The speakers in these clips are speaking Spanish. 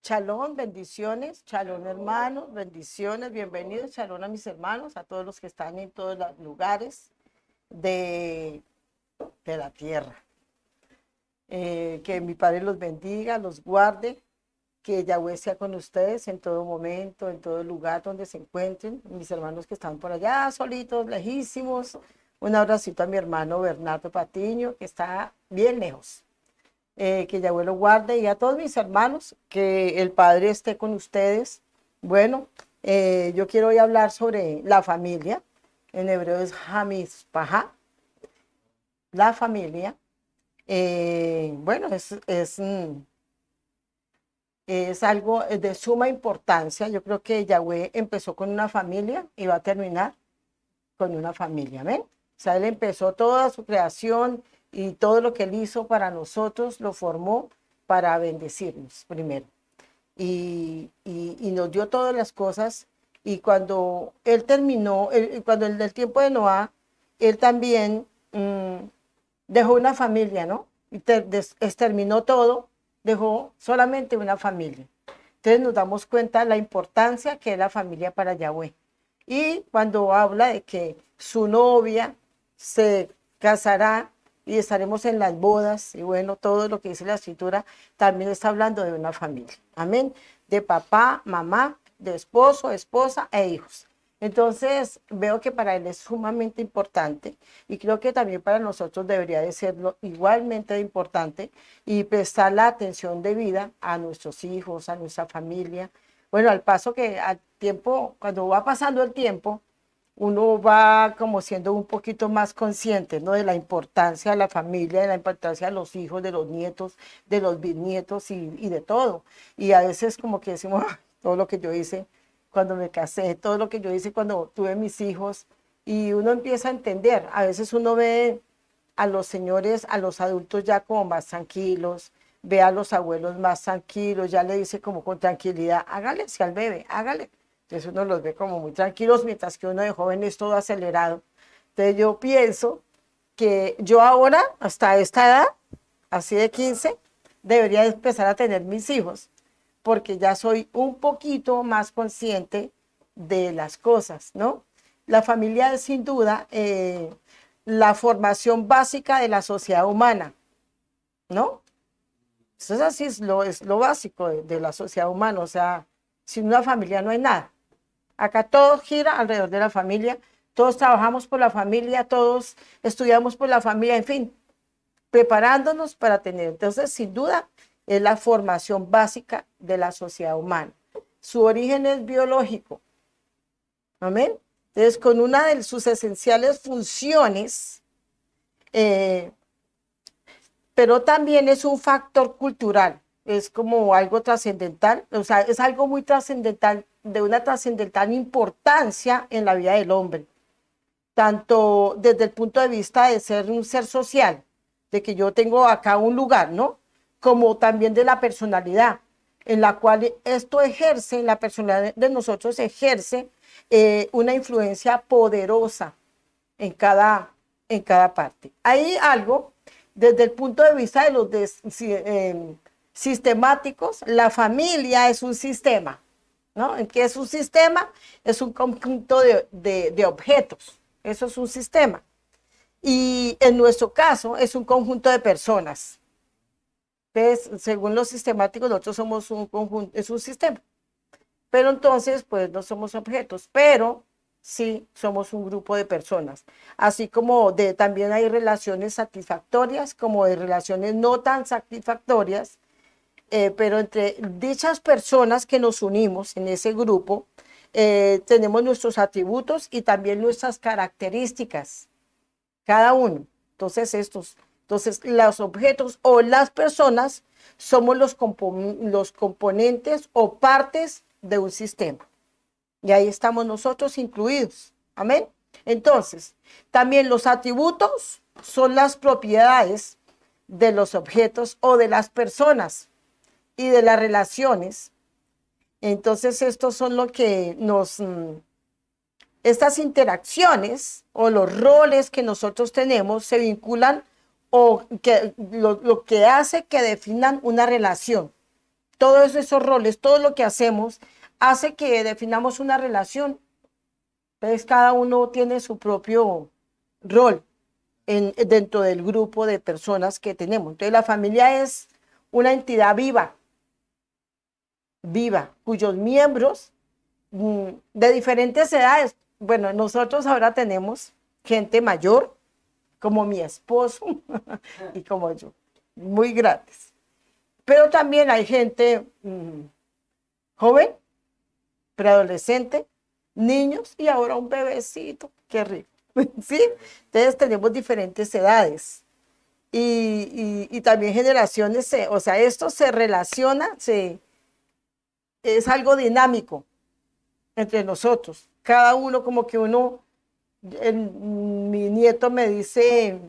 Shalom, bendiciones, shalom hermanos, bendiciones, bienvenidos, shalom a mis hermanos, a todos los que están en todos los lugares de, de la tierra. Que mi Padre los bendiga, los guarde, que Yahweh sea con ustedes en todo momento, en todo lugar donde se encuentren. Mis hermanos que están por allá solitos, lejísimos. Un abracito a mi hermano Bernardo Patiño, que está bien lejos. Que Yahweh lo guarde, y a todos mis hermanos, que el Padre esté con ustedes. Bueno, yo quiero hoy hablar sobre la familia. En hebreo es Hamishpaha, la familia. Bueno, es algo de suma importancia. Yo creo que Yahweh empezó con una familia y va a terminar con una familia. ¿Amén? O sea, Él empezó toda su creación y todo lo que Él hizo para nosotros lo formó para bendecirnos primero. Y nos dio todas las cosas. Y cuando Él terminó, cuando el del tiempo de Noé, Él también dejó una familia, ¿no? Y exterminó todo, dejó solamente una familia. Entonces nos damos cuenta de la importancia que es la familia para Yahweh. Y cuando habla de que su novia se casará y estaremos en las bodas, y bueno, todo lo que dice la escritura, también está hablando de una familia. Amén. De papá, mamá, de esposo, esposa e hijos. Entonces veo que para él es sumamente importante, y creo que también para nosotros debería de serlo igualmente importante, y prestar la atención debida a nuestros hijos, a nuestra familia. Bueno, al paso que al tiempo, cuando va pasando el tiempo, uno va como siendo un poquito más consciente, ¿no? De la importancia de la familia, de la importancia de los hijos, de los nietos, de los bisnietos y de todo. Y a veces como que decimos, "Ah, todo lo que yo hice cuando me casé, todo lo que yo hice cuando tuve mis hijos", y uno empieza a entender. A veces uno ve a los señores, a los adultos ya como más tranquilos, ve a los abuelos más tranquilos, ya le dice como con tranquilidad, hágale si al bebé, hágale. Entonces uno los ve como muy tranquilos, mientras que uno de joven es todo acelerado. Entonces yo pienso que yo ahora, hasta esta edad, así de 15, debería empezar a tener mis hijos, porque ya soy un poquito más consciente de las cosas, ¿no? La familia es sin duda la formación básica de la sociedad humana, ¿no? Eso es así, es lo básico de la sociedad humana. O sea, sin una familia no hay nada. Acá todo gira alrededor de la familia, todos trabajamos por la familia, todos estudiamos por la familia, en fin, preparándonos para tener. Entonces, sin duda, es la formación básica de la sociedad humana. Su origen es biológico. Amén. Entonces, con una de sus esenciales funciones, eh, pero también es un factor cultural, es como algo trascendental, o sea, es algo muy trascendental, de una trascendental importancia en la vida del hombre, tanto desde el punto de vista de ser un ser social, de que yo tengo acá un lugar, ¿no? Como también de la personalidad, en la cual esto ejerce, la personalidad de nosotros ejerce una influencia poderosa en en cada parte. Hay algo desde el punto de vista de los sistemáticos. La familia es un sistema, ¿no? ¿En qué es un sistema? Es un conjunto de objetos. Eso es un sistema. Y en nuestro caso es un conjunto de personas. Entonces, según los sistemáticos, nosotros somos un conjunto, es un sistema. Pero entonces, pues no somos objetos, pero sí somos un grupo de personas. Así como también hay relaciones satisfactorias, como de relaciones no tan satisfactorias, pero entre dichas personas que nos unimos en ese grupo, tenemos nuestros atributos y también nuestras características, cada uno. Entonces los objetos o las personas somos los componentes o partes de un sistema. Y ahí estamos nosotros incluidos. Amén. Entonces, también los atributos son las propiedades de los objetos o de las personas y de las relaciones. Entonces, estos son lo que estas interacciones o los roles que nosotros tenemos se vinculan, o que lo que hace que definan una relación. todos esos roles, todo lo que hacemos, hace que definamos una relación. Entonces, cada uno tiene su propio rol dentro del grupo de personas que tenemos. Entonces, la familia es una entidad viva, viva, cuyos miembros de diferentes edades, bueno, nosotros ahora tenemos gente mayor, como mi esposo y como yo, muy grandes. Pero también hay gente joven, preadolescente, niños y ahora un bebecito, qué rico, ¿sí? Entonces tenemos diferentes edades y también generaciones, o sea, esto se relaciona, es algo dinámico entre nosotros. Cada uno como que mi nieto me dice,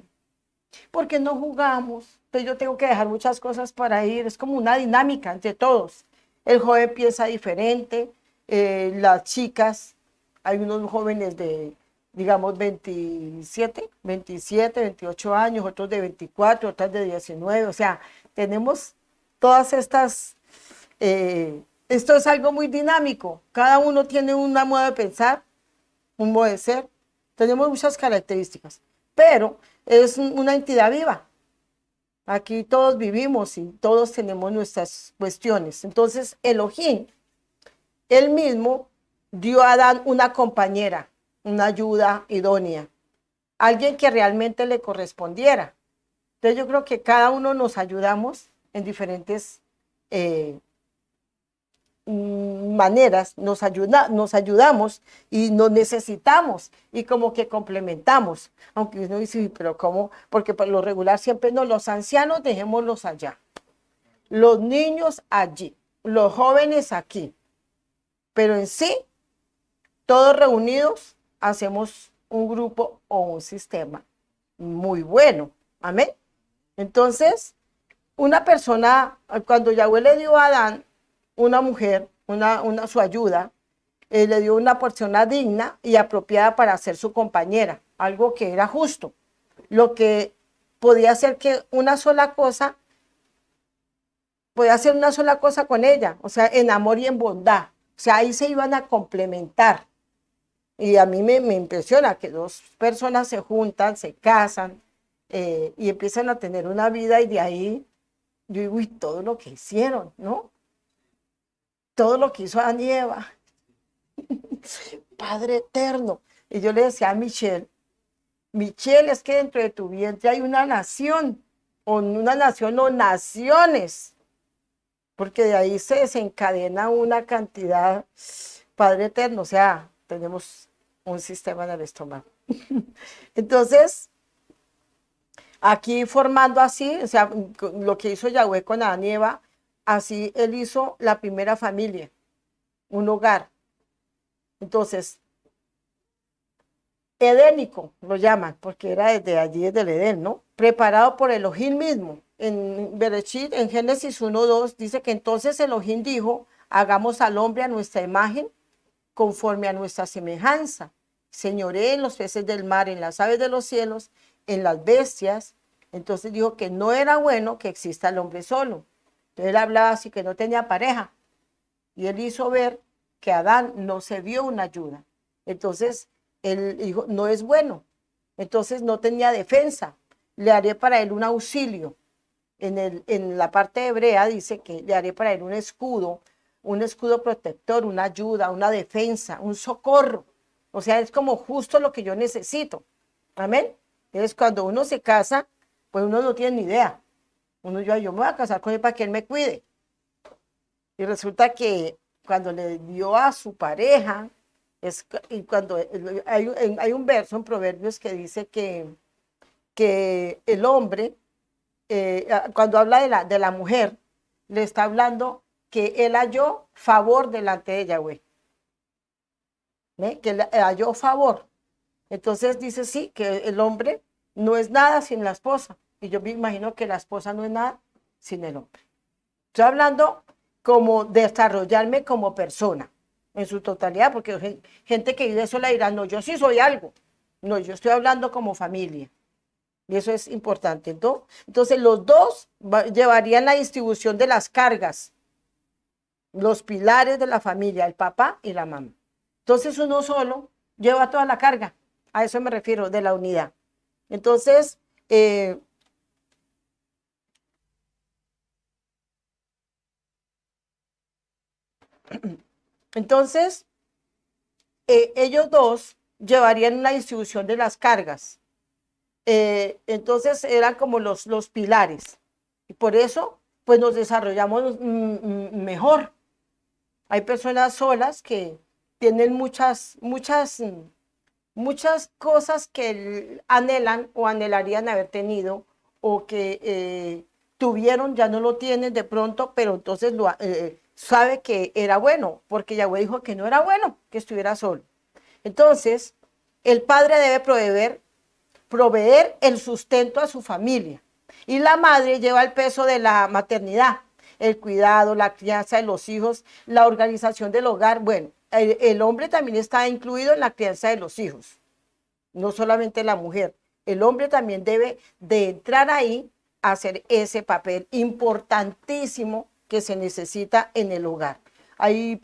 ¿por qué no jugamos? Entonces yo tengo que dejar muchas cosas para ir, es como una dinámica entre todos. El joven piensa diferente, las chicas, hay unos jóvenes de, digamos, 28 años, otros de 24, otras de 19, o sea, tenemos todas estas, esto es algo muy dinámico, cada uno tiene una modo de pensar, un modo de ser, tenemos muchas características, pero es una entidad viva. Aquí todos vivimos y todos tenemos nuestras cuestiones. Entonces, Elohim, él mismo dio a Adán una compañera, una ayuda idónea, alguien que realmente le correspondiera. Entonces, yo creo que cada uno nos ayudamos en diferentes maneras, nos ayudamos y nos necesitamos y como que complementamos, aunque uno dice, pero ¿cómo? Porque por lo regular siempre no, los ancianos dejémoslos allá, los niños allí, los jóvenes aquí, pero en sí, todos reunidos hacemos un grupo o un sistema muy bueno, amén. Entonces, una persona, cuando Yahweh le dio a Adán una mujer, su ayuda, le dio una persona digna y apropiada para ser su compañera, algo que era justo, lo que podía hacer que podía hacer una sola cosa con ella, o sea, en amor y en bondad, o sea, ahí se iban a complementar. Y a mí me impresiona que dos personas se juntan, se casan y empiezan a tener una vida y de ahí, yo digo, y todo lo que hicieron, ¿no? Todo lo que hizo Adán y Eva. Padre eterno. Y yo le decía a Michelle, Michelle, es que dentro de tu vientre hay una nación o naciones, porque de ahí se desencadena una cantidad, Padre eterno, o sea, tenemos un sistema en el estómago. Entonces, aquí formando así, o sea, lo que hizo Yahweh con Adán y Eva, así él hizo la primera familia, un hogar. Entonces, edénico lo llaman, porque era desde allí, desde el Edén, ¿no? Preparado por Elohim mismo. En Bereshit, en Génesis 1:2, dice que entonces Elohim dijo, hagamos al hombre a nuestra imagen, conforme a nuestra semejanza. Señoré en los peces del mar, en las aves de los cielos, en las bestias. Entonces dijo que no era bueno que exista el hombre solo. Entonces él hablaba así que no tenía pareja. Y él hizo ver que Adán no se vio una ayuda. Entonces él dijo, no es bueno. Entonces no tenía defensa. Le haré para él un auxilio. En la parte hebrea dice que le haré para él un escudo protector, una ayuda, una defensa, un socorro. O sea, es como justo lo que yo necesito. Amén. Entonces, cuando uno se casa, pues uno no tiene ni idea. Yo me voy a casar con él para que él me cuide. Y resulta que cuando le dio a su pareja, y cuando hay un verso en Proverbios que dice que el hombre, cuando habla de la mujer, le está hablando que él halló favor delante de Yahweh. Que él halló favor. Entonces dice sí, que el hombre no es nada sin la esposa. Y yo me imagino que la esposa no es nada sin el hombre. Estoy hablando como desarrollarme como persona en su totalidad, porque gente que vive sola dirá, no, yo sí soy algo. No, yo estoy hablando como familia. Y eso es importante, ¿no? Entonces los dos llevarían la distribución de las cargas. los pilares de la familia, el papá y la mamá. Entonces uno solo lleva toda la carga, a eso me refiero, de la unidad. Entonces, entonces ellos dos llevarían una distribución de las cargas. Entonces eran como los pilares. Y por eso, pues nos desarrollamos mejor. Hay personas solas que tienen muchas cosas que anhelan o anhelarían haber tenido o que tuvieron, ya no lo tienen de pronto, pero entonces sabe que era bueno, porque Yahweh dijo que no era bueno que estuviera solo. Entonces, el padre debe proveer el sustento a su familia y la madre lleva el peso de la maternidad, el cuidado, la crianza de los hijos, la organización del hogar. Bueno, el hombre también está incluido en la crianza de los hijos, no solamente la mujer. El hombre también debe de entrar ahí a hacer ese papel importantísimo que se necesita en el hogar. Hay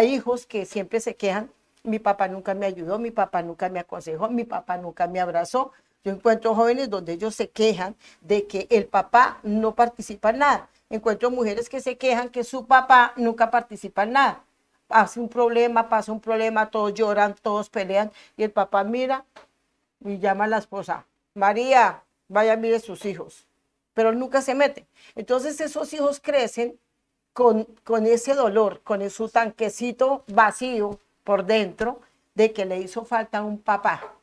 hijos que siempre se quejan: mi papá nunca me ayudó, mi papá nunca me aconsejó, mi papá nunca me abrazó. Yo encuentro jóvenes donde ellos se quejan de que el papá no participa en nada. Encuentro mujeres que se quejan que su papá nunca participa en nada. Pasa un problema, todos lloran, todos pelean y el papá mira y llama a la esposa: María, vaya, mire sus hijos. Pero nunca se mete. Entonces esos hijos crecen con ese dolor, con su tanquecito vacío por dentro, de que le hizo falta un papá,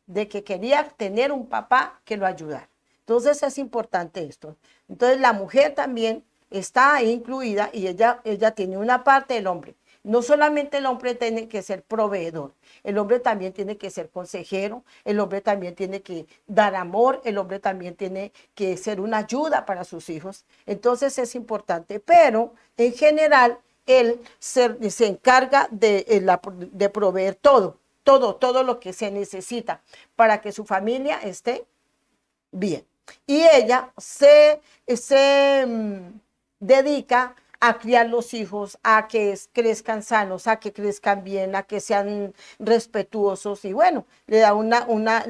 de que quería tener un papá que lo ayudara. Entonces es importante esto. Entonces la mujer también está ahí incluida y ella tiene una parte del hombre. No solamente el hombre tiene que ser proveedor, el hombre también tiene que ser consejero, el hombre también tiene que dar amor, el hombre también tiene que ser una ayuda para sus hijos. Entonces es importante, pero en general él se encarga de proveer todo lo que se necesita para que su familia esté bien. Y ella se dedica a criar los hijos, a que crezcan sanos, a que crezcan bien, a que sean respetuosos y bueno, le da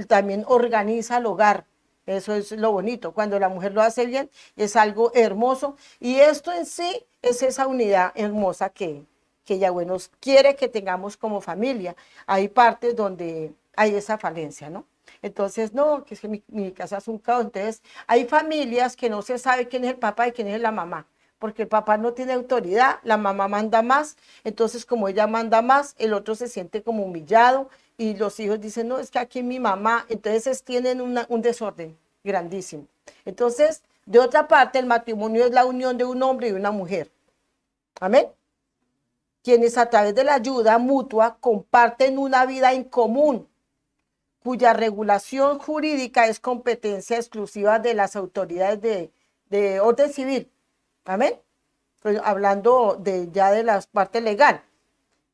también organiza el hogar. Eso es lo bonito. Cuando la mujer lo hace bien, es algo hermoso. Y esto en sí es esa unidad hermosa que Yahweh nos quiere que tengamos como familia. Hay partes donde hay esa falencia, ¿no? Entonces, no, que es que mi casa es un caos. Entonces, hay familias que no se sabe quién es el papá y quién es la mamá, porque el papá no tiene autoridad, la mamá manda más, entonces como ella manda más, el otro se siente como humillado y los hijos dicen: no, es que aquí mi mamá, entonces tienen un desorden grandísimo. Entonces, de otra parte, el matrimonio es la unión de un hombre y una mujer. Amén. Quienes a través de la ayuda mutua comparten una vida en común, cuya regulación jurídica es competencia exclusiva de las autoridades de orden civil. Amén. Pues hablando ya de la parte legal,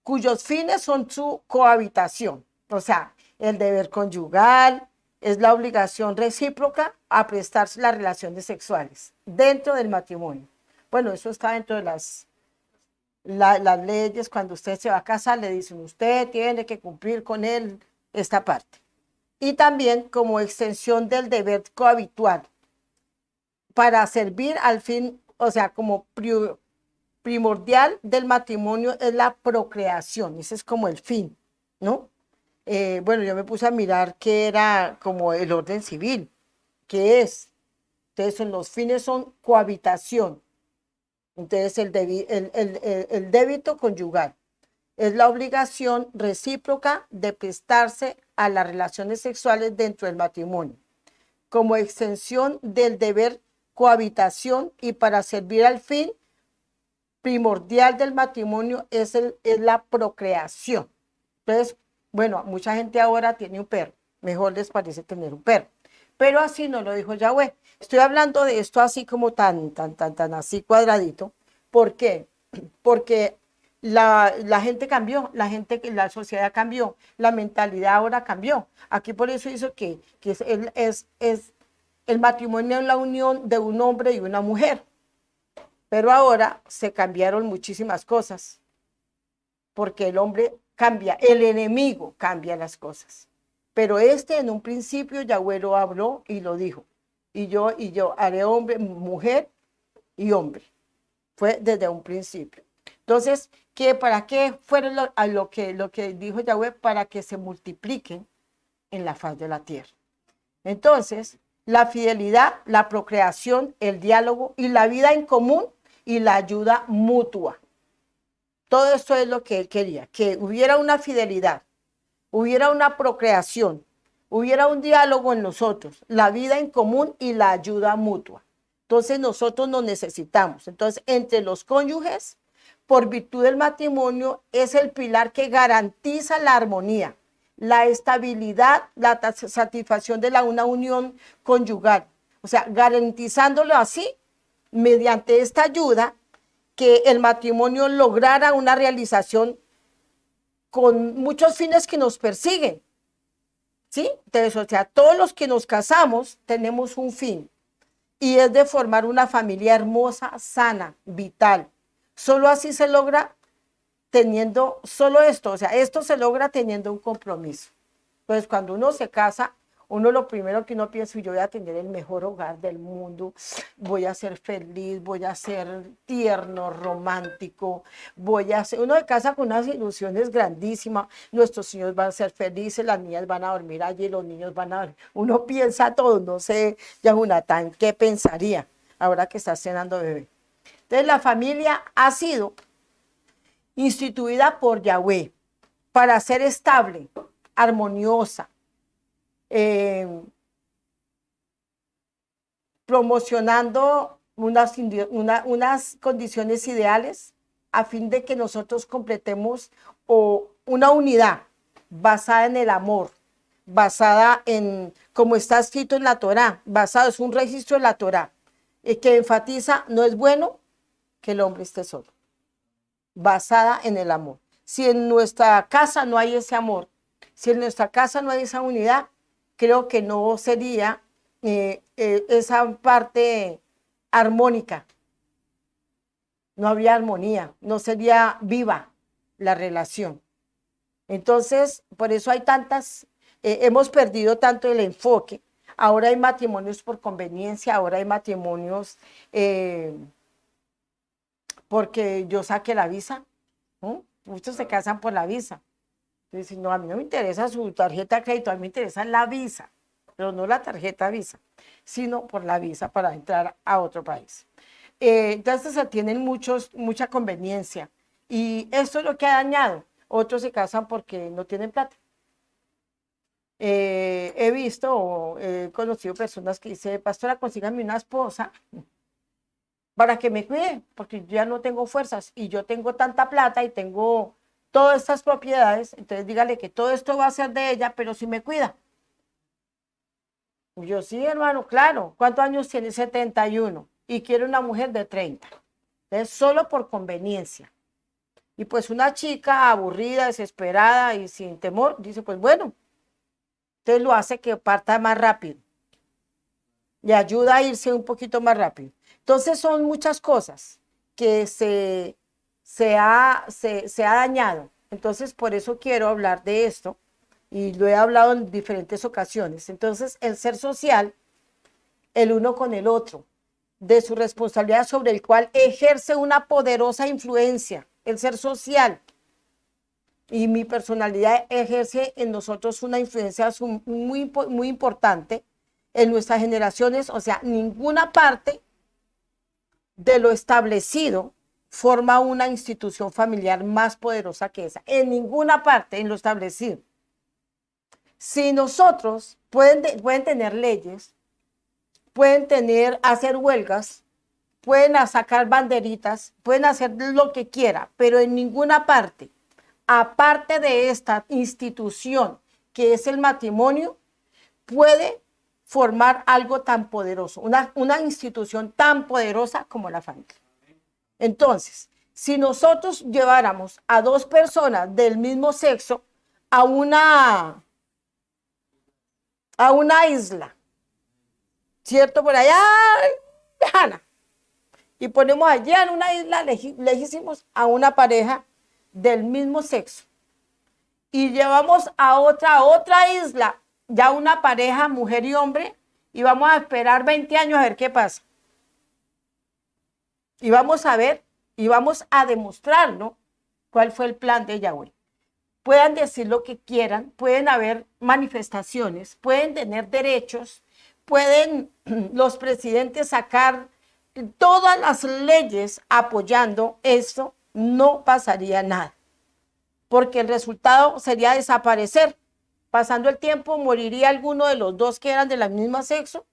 cuyos fines son su cohabitación, o sea, el deber conyugal, es la obligación recíproca a prestarse las relaciones sexuales dentro del matrimonio. Bueno, eso está dentro de las leyes. Cuando usted se va a casar, le dicen: usted tiene que cumplir con él esta parte. Y también como extensión del deber cohabitual, para servir al fin, o sea, como primordial del matrimonio es la procreación, ese es como el fin, ¿no? Bueno, yo me puse a mirar qué era como el orden civil, qué es. Entonces, los fines son cohabitación. Entonces, el débito conyugal es la obligación recíproca de prestarse a las relaciones sexuales dentro del matrimonio, como extensión del deber cohabitación y para servir al fin primordial del matrimonio es la procreación. Entonces, bueno, mucha gente ahora tiene un perro, mejor les parece tener un perro, pero así no lo dijo Yahweh. Estoy hablando de esto así como tan así cuadradito. ¿Por qué? Porque la gente cambió, la sociedad cambió, la mentalidad ahora cambió. Aquí por eso hizo que es el matrimonio, es la unión de un hombre y una mujer. Pero ahora se cambiaron muchísimas cosas, porque el hombre cambia, el enemigo cambia las cosas. Pero en un principio Yahweh lo habló y lo dijo. Y yo haré hombre, mujer y hombre. Fue desde un principio. Entonces, ¿para qué fueron lo que dijo Yahweh? Para que se multipliquen en la faz de la tierra. Entonces, la fidelidad, la procreación, el diálogo y la vida en común y la ayuda mutua. Todo esto es lo que él quería, que hubiera una fidelidad, hubiera una procreación, hubiera un diálogo en nosotros, la vida en común y la ayuda mutua. Entonces nosotros nos necesitamos. Entonces, entre los cónyuges, por virtud del matrimonio, es el pilar que garantiza la armonía, la estabilidad, la satisfacción de una unión conyugal. O sea, garantizándolo así, mediante esta ayuda, que el matrimonio lograra una realización con muchos fines que nos persiguen. ¿Sí? Entonces, o sea, todos los que nos casamos tenemos un fin, y es de formar una familia hermosa, sana, vital. Solo así se logra teniendo, solo esto, o sea, esto se logra teniendo un compromiso. Entonces, cuando uno se casa, uno lo primero que uno piensa, yo voy a tener el mejor hogar del mundo, voy a ser feliz, voy a ser tierno, romántico, uno se casa con unas ilusiones grandísimas, nuestros hijos van a ser felices, las niñas van a dormir allí, los niños van a dormir, uno piensa todo, no sé, Yahunatán, ¿qué pensaría ahora que está cenando bebé? Entonces, la familia ha sido instituida por Yahweh para ser estable, armoniosa, promocionando unas condiciones ideales a fin de que nosotros completemos una unidad basada en el amor, basada en, como está escrito en la Torá, es un registro de la Torá, que enfatiza, no es bueno que el hombre esté solo, basada en el amor. Si en nuestra casa no hay ese amor, si en nuestra casa no hay esa unidad, creo que no sería esa parte armónica. No habría armonía, no sería viva la relación. Entonces, por eso hay hemos perdido tanto el enfoque. Ahora hay matrimonios por conveniencia, ahora hay matrimonios porque yo saqué la visa. Muchos se casan por la visa. Dicen, no, a mí no me interesa su tarjeta de crédito, a mí me interesa la visa, pero no la tarjeta visa, sino por la visa para entrar a otro país. Entonces se tienen mucha conveniencia, y esto es lo que ha dañado. Otros se casan porque no tienen plata. He visto o he conocido personas que dicen, pastora, consígame una esposa para que me cuide, porque yo ya no tengo fuerzas y yo tengo tanta plata y tengo todas estas propiedades, entonces dígale que todo esto va a ser de ella, pero si me cuida. Yo sí, hermano, claro. ¿Cuántos años tiene? 71. Y quiere una mujer de 30. Entonces, solo por conveniencia. Y pues una chica aburrida, desesperada y sin temor, dice, pues bueno, entonces lo hace que parta más rápido. Le ayuda a irse un poquito más rápido. Entonces son muchas cosas que se ha dañado. Entonces, por eso quiero hablar de esto, y lo he hablado en diferentes ocasiones. Entonces, el ser social, el uno con el otro, de su responsabilidad sobre el cual ejerce una poderosa influencia, el ser social. Y mi personalidad ejerce en nosotros una influencia muy importante en nuestras generaciones. O sea, ninguna parte de lo establecido forma una institución familiar más poderosa que esa. En ninguna parte, en lo establecido. Si nosotros pueden tener leyes, pueden hacer huelgas, pueden sacar banderitas, pueden hacer lo que quiera, pero en ninguna parte, aparte de esta institución que es el matrimonio, puede formar algo tan poderoso, una institución tan poderosa como la familia. Entonces, si nosotros lleváramos a dos personas del mismo sexo a una isla, ¿cierto? Por allá, lejana, y ponemos allá en una isla lejísimos a una pareja del mismo sexo y llevamos a otra isla, ya una pareja, mujer y hombre, y vamos a esperar 20 años a ver qué pasa. Y vamos a ver, y vamos a demostrar, ¿no?, cuál fue el plan de Yahweh. Puedan decir lo que quieran, pueden haber manifestaciones, pueden tener derechos, pueden los presidentes sacar todas las leyes apoyando esto, no pasaría nada, porque el resultado sería desaparecer. Pasando el tiempo, moriría alguno de los dos que eran de la misma sexo,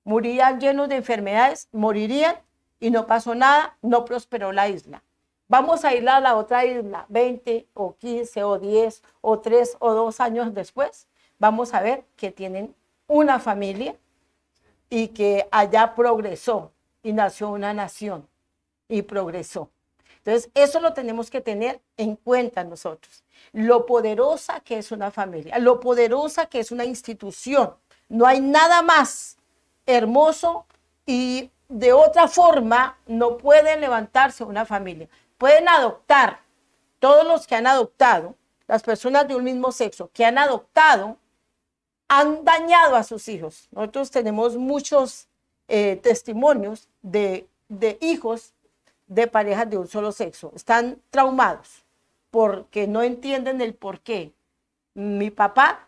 morirían llenos de enfermedades, morirían y no pasó nada, no prosperó la isla. Vamos a ir a la otra isla 20 o 15 o 10 o 3 o 2 años después, vamos a ver que tienen una familia y que allá progresó y nació una nación y progresó. Entonces, eso lo tenemos que tener en cuenta nosotros. Lo poderosa que es una familia, lo poderosa que es una institución. No hay nada más hermoso y de otra forma no puede levantarse una familia. Pueden adoptar, todos los que han adoptado, las personas de un mismo sexo que han adoptado, han dañado a sus hijos. Nosotros tenemos muchos testimonios de hijos de parejas de un solo sexo. Están traumados porque no entienden el por qué. Mi papá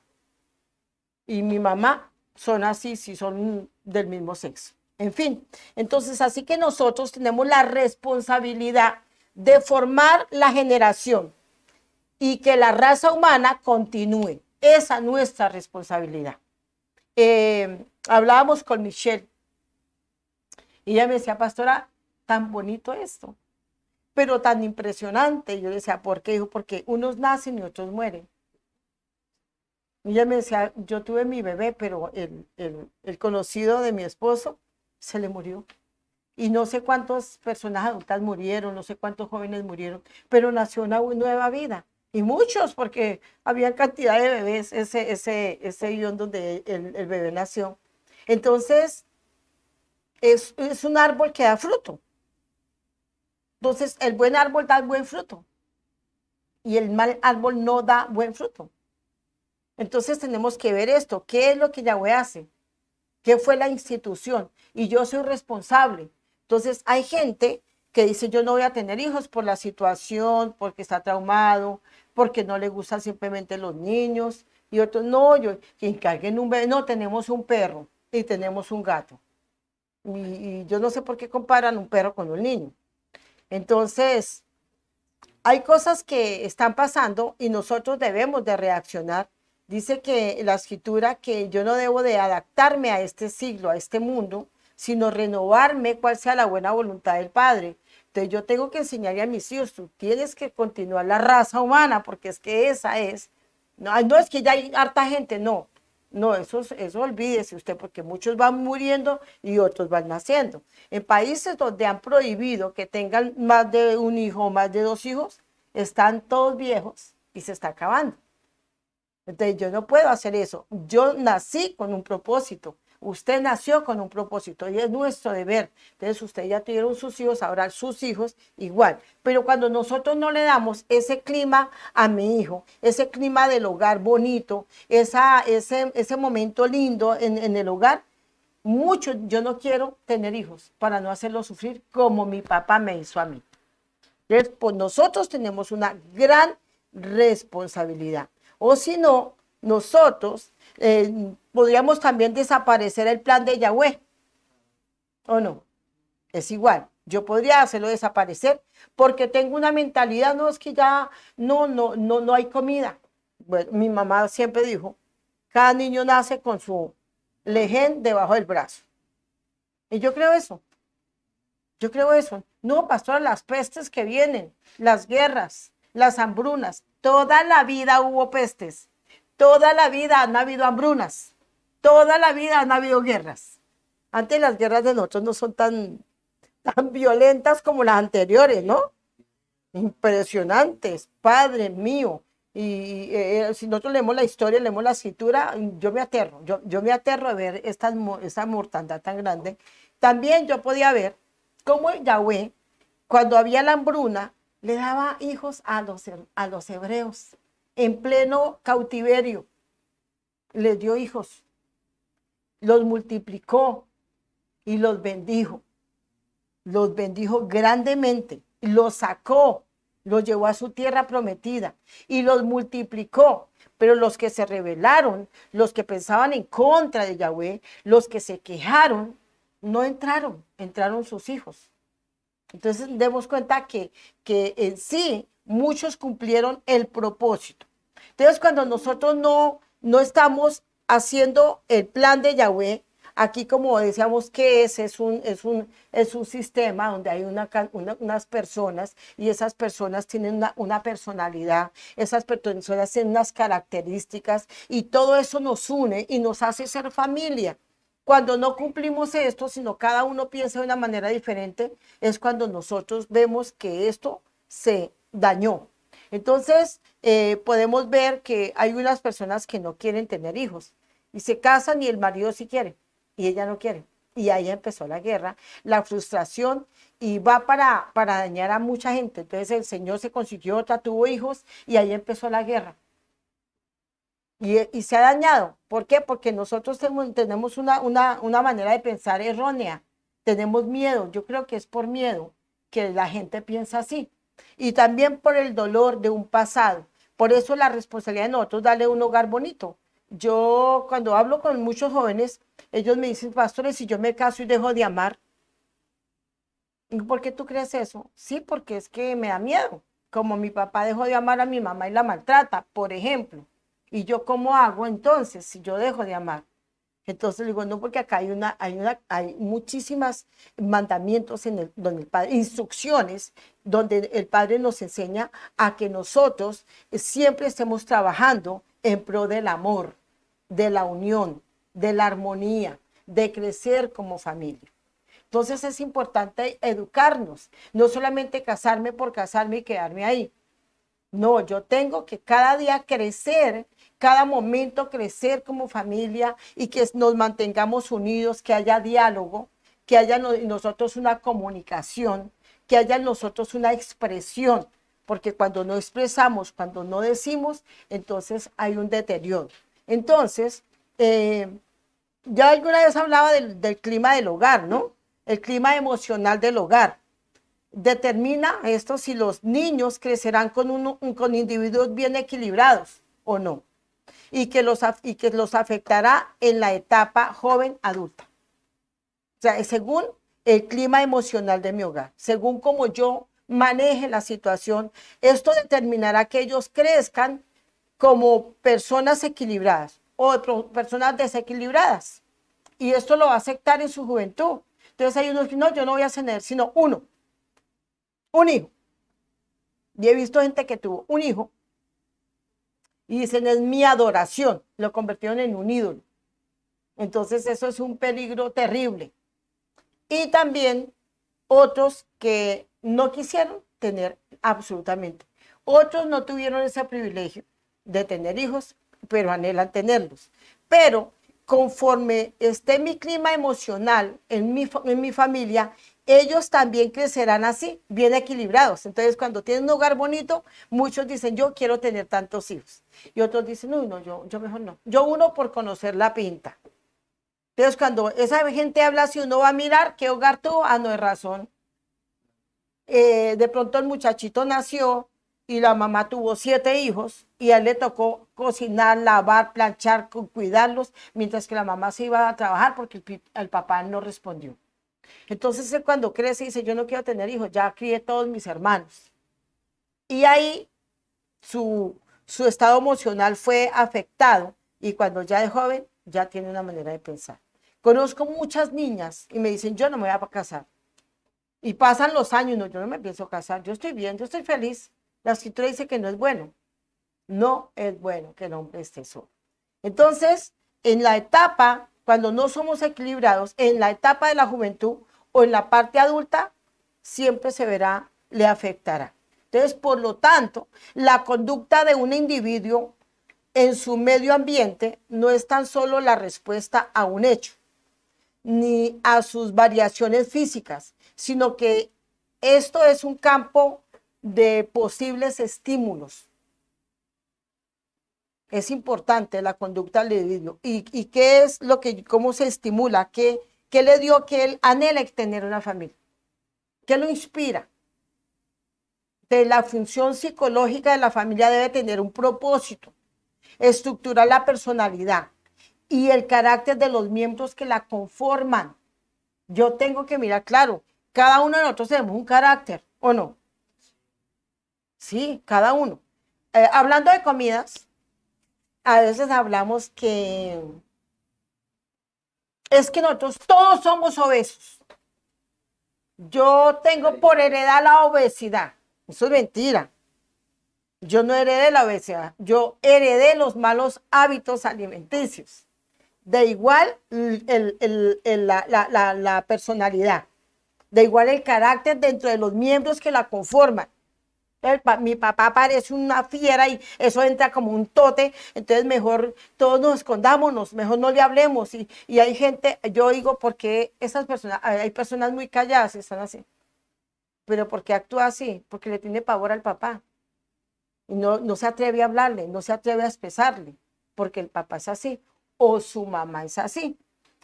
y mi mamá son así, si son del mismo sexo. En fin, entonces así que nosotros tenemos la responsabilidad de formar la generación y que la raza humana continúe. Esa es nuestra responsabilidad. Hablábamos con Michelle y ella me decía, pastora, tan bonito esto, pero tan impresionante. Y yo le decía, ¿por qué? Dijo, porque unos nacen y otros mueren. Y ella me decía, yo tuve mi bebé, pero el conocido de mi esposo se le murió. Y no sé cuántas personas adultas murieron, no sé cuántos jóvenes murieron, pero nació una nueva vida. Y muchos, porque había cantidad de bebés ese guión donde el bebé nació. Entonces, es un árbol que da fruto. Entonces, el buen árbol da buen fruto y el mal árbol no da buen fruto. Entonces, tenemos que ver esto. ¿Qué es lo que Yahweh hace? ¿Qué fue la institución? Y yo soy responsable. Entonces, hay gente que dice, yo no voy a tener hijos por la situación, porque está traumado, porque no le gustan simplemente los niños. Y otros, no, que encarguen un bebé. No, tenemos un perro y tenemos un gato. Y yo no sé por qué comparan un perro con un niño. Entonces, hay cosas que están pasando y nosotros debemos de reaccionar. Dice que la escritura que yo no debo de adaptarme a este siglo, a este mundo, sino renovarme cuál sea la buena voluntad del Padre. Entonces yo tengo que enseñarle a mis hijos, tú tienes que continuar la raza humana, porque es que esa es. No, no es que ya hay harta gente, no. No, eso olvídese usted, porque muchos van muriendo y otros van naciendo. En países donde han prohibido que tengan más de un hijo o más de 2 hijos, están todos viejos y se está acabando. Entonces yo no puedo hacer eso. Yo nací con un propósito. Usted nació con un propósito y es nuestro deber. Entonces usted ya tuvieron sus hijos, ahora sus hijos igual. Pero cuando nosotros no le damos ese clima a mi hijo, ese clima del hogar bonito, ese momento lindo en el hogar, yo no quiero tener hijos para no hacerlos sufrir como mi papá me hizo a mí. Entonces, pues nosotros tenemos una gran responsabilidad. O si no, nosotros podríamos también desaparecer el plan de Yahweh. ¿O no? Es igual. Yo podría hacerlo desaparecer porque tengo una mentalidad, no es que ya no hay comida. Bueno, mi mamá siempre dijo, cada niño nace con su lején debajo del brazo. Y yo creo eso. Yo creo eso. No, pastora, las pestes que vienen, las guerras, las hambrunas, toda la vida hubo pestes, toda la vida han habido hambrunas, toda la vida han habido guerras. Antes las guerras de nosotros no son tan violentas como las anteriores, ¿no? Impresionantes, Padre mío. Y si nosotros leemos la historia, leemos la escritura, yo me aterro, yo me aterro de ver esta mortandad tan grande. También yo podía ver cómo Yahweh, cuando había la hambruna, le daba hijos a los hebreos en pleno cautiverio. Les dio hijos, los multiplicó y los bendijo grandemente, los sacó, los llevó a su tierra prometida y los multiplicó. Pero los que se rebelaron, los que pensaban en contra de Yahweh, los que se quejaron, no entraron, entraron sus hijos. Entonces demos cuenta que en sí muchos cumplieron el propósito. Entonces cuando nosotros no estamos haciendo el plan de Yahweh, aquí como decíamos que es un sistema donde hay unas personas y esas personas tienen una personalidad, esas personas tienen unas características y todo eso nos une y nos hace ser familia. Cuando no cumplimos esto, sino cada uno piensa de una manera diferente, es cuando nosotros vemos que esto se dañó. Entonces, podemos ver que hay unas personas que no quieren tener hijos y se casan y el marido sí quiere y ella no quiere. Y ahí empezó la guerra, la frustración y va para dañar a mucha gente. Entonces el Señor se consiguió otra, tuvo hijos y ahí empezó la guerra. Y se ha dañado. ¿Por qué? Porque nosotros tenemos una manera de pensar errónea. Tenemos miedo. Yo creo que es por miedo que la gente piensa así. Y también por el dolor de un pasado. Por eso la responsabilidad de nosotros darle un hogar bonito. Yo cuando hablo con muchos jóvenes, ellos me dicen, pastores, si yo me caso y dejo de amar, ¿por qué tú crees eso? Sí, porque es que me da miedo. Como mi papá dejó de amar a mi mamá y la maltrata, por ejemplo. ¿Y yo cómo hago entonces si yo dejo de amar? Entonces digo, no, porque acá hay muchísimas mandamientos donde el Padre, instrucciones, donde el Padre nos enseña a que nosotros siempre estemos trabajando en pro del amor, de la unión, de la armonía, de crecer como familia. Entonces es importante educarnos, no solamente casarme por casarme y quedarme ahí. No, yo tengo que cada día crecer, cada momento crecer como familia y que nos mantengamos unidos, que haya diálogo, que haya en nosotros una comunicación, que haya en nosotros una expresión, porque cuando no expresamos, cuando no decimos, entonces hay un deterioro. Entonces, ya alguna vez hablaba del clima del hogar, ¿no? El clima emocional del hogar. Determina esto si los niños crecerán con individuos bien equilibrados o no, y que los afectará en la etapa joven adulta. O sea, según el clima emocional de mi hogar, según cómo yo maneje la situación, esto determinará que ellos crezcan como personas equilibradas o personas desequilibradas. Y esto lo va a afectar en su juventud. Entonces hay unos que no, yo no voy a tener sino un hijo. Y he visto gente que tuvo un hijo y dicen, es mi adoración. Lo convirtieron en un ídolo. Entonces eso es un peligro terrible. Y también otros que no quisieron tener absolutamente. Otros no tuvieron ese privilegio de tener hijos, pero anhelan tenerlos. Pero conforme esté mi clima emocional en mi familia, ellos también crecerán así, bien equilibrados. Entonces, cuando tienen un hogar bonito, muchos dicen, yo quiero tener tantos hijos. Y otros dicen, uy, no, yo mejor no. Yo uno por conocer la pinta. Entonces, cuando esa gente habla así, uno va a mirar qué hogar tuvo, no es razón. De pronto el muchachito nació y la mamá tuvo 7 hijos y a él le tocó cocinar, lavar, planchar, cuidarlos, mientras que la mamá se iba a trabajar porque el papá no respondió. Entonces él cuando crece dice, yo no quiero tener hijos, ya crié todos mis hermanos. Y ahí su estado emocional fue afectado y cuando ya de joven ya tiene una manera de pensar. Conozco muchas niñas y me dicen, yo no me voy a casar. Y pasan los años, no, yo no me pienso casar, yo estoy bien, yo estoy feliz. La escritura dice que no es bueno. No es bueno que el hombre esté solo. Entonces, en la etapa, cuando no somos equilibrados, en la etapa de la juventud o en la parte adulta, siempre se verá, le afectará. Entonces, por lo tanto, la conducta de un individuo en su medio ambiente no es tan solo la respuesta a un hecho. ni a sus variaciones físicas, sino que esto es un campo de posibles estímulos. Es importante la conducta del individuo. ¿Y qué es lo que, cómo se estimula? ¿Qué le dio que él anhela tener una familia? ¿Qué lo inspira? De la función psicológica de la familia debe tener un propósito, estructurar la personalidad y el carácter de los miembros que la conforman. Yo tengo que mirar, claro, cada uno de nosotros tenemos un carácter, ¿o no? Sí, cada uno. Hablando de comidas, a veces hablamos que es que nosotros todos somos obesos. Yo tengo por heredad la obesidad. Eso es mentira. Yo no heredé la obesidad, yo heredé los malos hábitos alimenticios. De igual la personalidad, de igual el carácter dentro de los miembros que la conforman. Mi papá parece una fiera y eso entra como un tote, entonces mejor todos nos escondámonos, mejor no le hablemos. Y hay gente, yo digo, ¿por qué esas personas, hay personas muy calladas y están así? ¿Pero por qué actúa así? Porque le tiene pavor al papá. Y no se atreve a hablarle, no se atreve a expresarle, porque el papá es así o su mamá es así.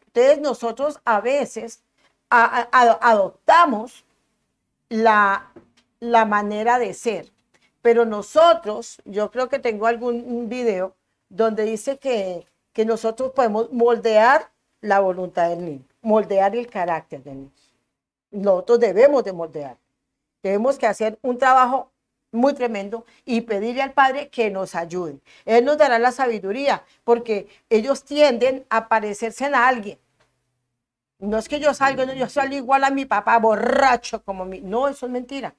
Entonces nosotros a veces adoptamos la manera de ser, pero nosotros, yo creo que tengo algún video donde dice que nosotros podemos moldear la voluntad del niño, moldear el carácter del niño. Nosotros debemos de moldear. Tenemos que hacer un trabajo muy tremendo y pedirle al Padre que nos ayude. Él nos dará la sabiduría, porque ellos tienden a parecerse a alguien. No es que yo salga igual a mi papá, borracho como mi. No, eso es mentira.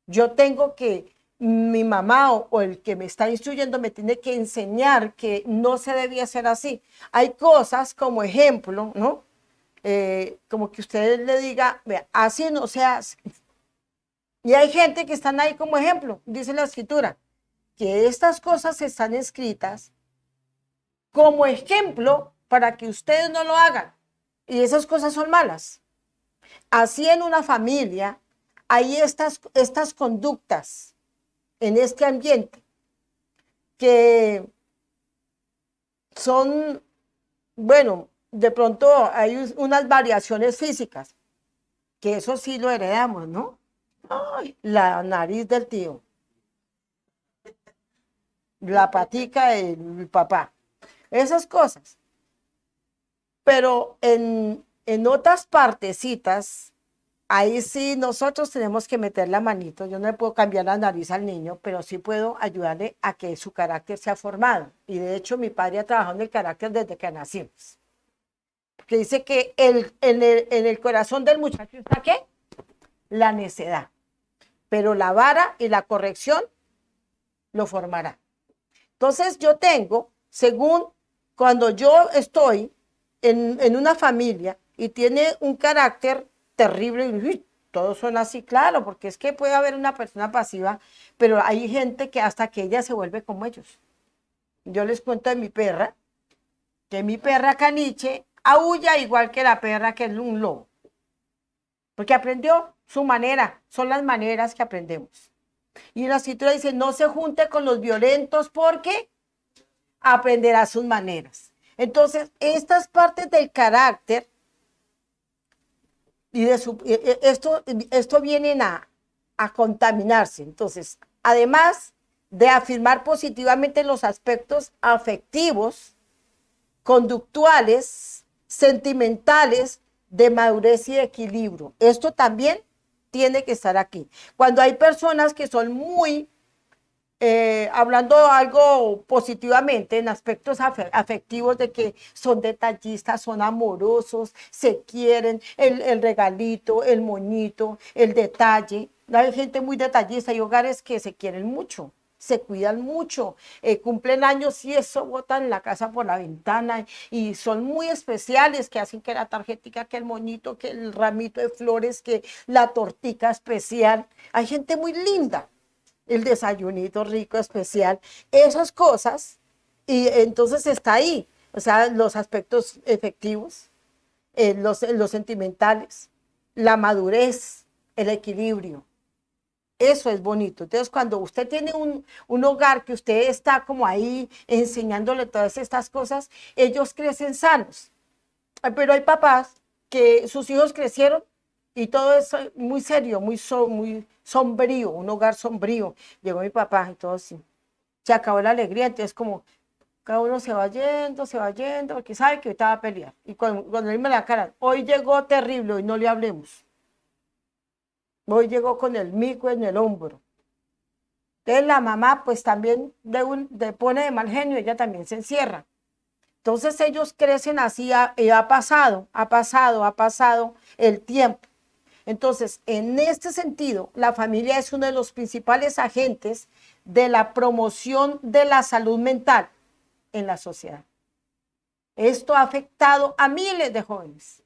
Yo tengo que, mi mamá o el que me está instruyendo me tiene que enseñar que no se debía hacer así. Hay cosas como ejemplo, ¿no? Como que usted le diga, vea, así no se hace. Y hay gente que están ahí como ejemplo, dice la escritura, que estas cosas están escritas como ejemplo para que ustedes no lo hagan. Y esas cosas son malas. Así en una familia hay estas conductas en este ambiente que son, bueno, de pronto hay unas variaciones físicas, que eso sí lo heredamos, ¿no? Ay, la nariz del tío, la patica del papá, esas cosas. Pero en otras partecitas, ahí sí nosotros tenemos que meter la manito. Yo no le puedo cambiar la nariz al niño, pero sí puedo ayudarle a que su carácter sea formado. Y de hecho mi padre ha trabajado en el carácter desde que nacimos. Que dice que en el corazón del muchacho está ¿qué? La necedad. Pero la vara y la corrección lo formará. Entonces yo tengo, según cuando yo estoy en una familia y tiene un carácter terrible, y todos son así, claro, porque es que puede haber una persona pasiva, pero hay gente que hasta que ella se vuelve como ellos. Yo les cuento de mi perra, que mi perra caniche aúlla igual que la perra que es un lobo, porque aprendió su manera, son las maneras que aprendemos. Y la escritura dice, no se junte con los violentos porque aprenderá sus maneras. Entonces, estas partes del carácter y de esto vienen a contaminarse. Entonces, además de afirmar positivamente los aspectos afectivos, conductuales, sentimentales, de madurez y de equilibrio. Esto también tiene que estar aquí. Cuando hay personas que son muy hablando algo positivamente en aspectos afectivos de que son detallistas, son amorosos, se quieren, el regalito, el moñito, el detalle. Hay gente muy detallista, hay hogares que se quieren mucho, se cuidan mucho, cumplen años y eso botan la casa por la ventana y son muy especiales, que hacen que la tarjetica, que el moñito, que el ramito de flores, que la tortica especial. Hay gente muy linda, el desayunito rico, especial, esas cosas, y entonces está ahí, o sea, los aspectos efectivos, los sentimentales, la madurez, el equilibrio. Eso es bonito. Entonces, cuando usted tiene un hogar que usted está como ahí enseñándole todas estas cosas, ellos crecen sanos. Pero hay papás que sus hijos crecieron y todo es muy serio, muy sombrío, un hogar sombrío. Llegó mi papá y todo así. Se acabó la alegría, entonces como cada uno se va yendo, porque sabe que ahorita va a pelear. Y cuando él me la cara, hoy llegó terrible, hoy no le hablemos. Hoy llegó con el mico en el hombro. Entonces la mamá pues también pone de mal genio, ella también se encierra. Entonces ellos crecen así y ha pasado el tiempo. Entonces, en este sentido, la familia es uno de los principales agentes de la promoción de la salud mental en la sociedad. Esto ha afectado a miles de jóvenes.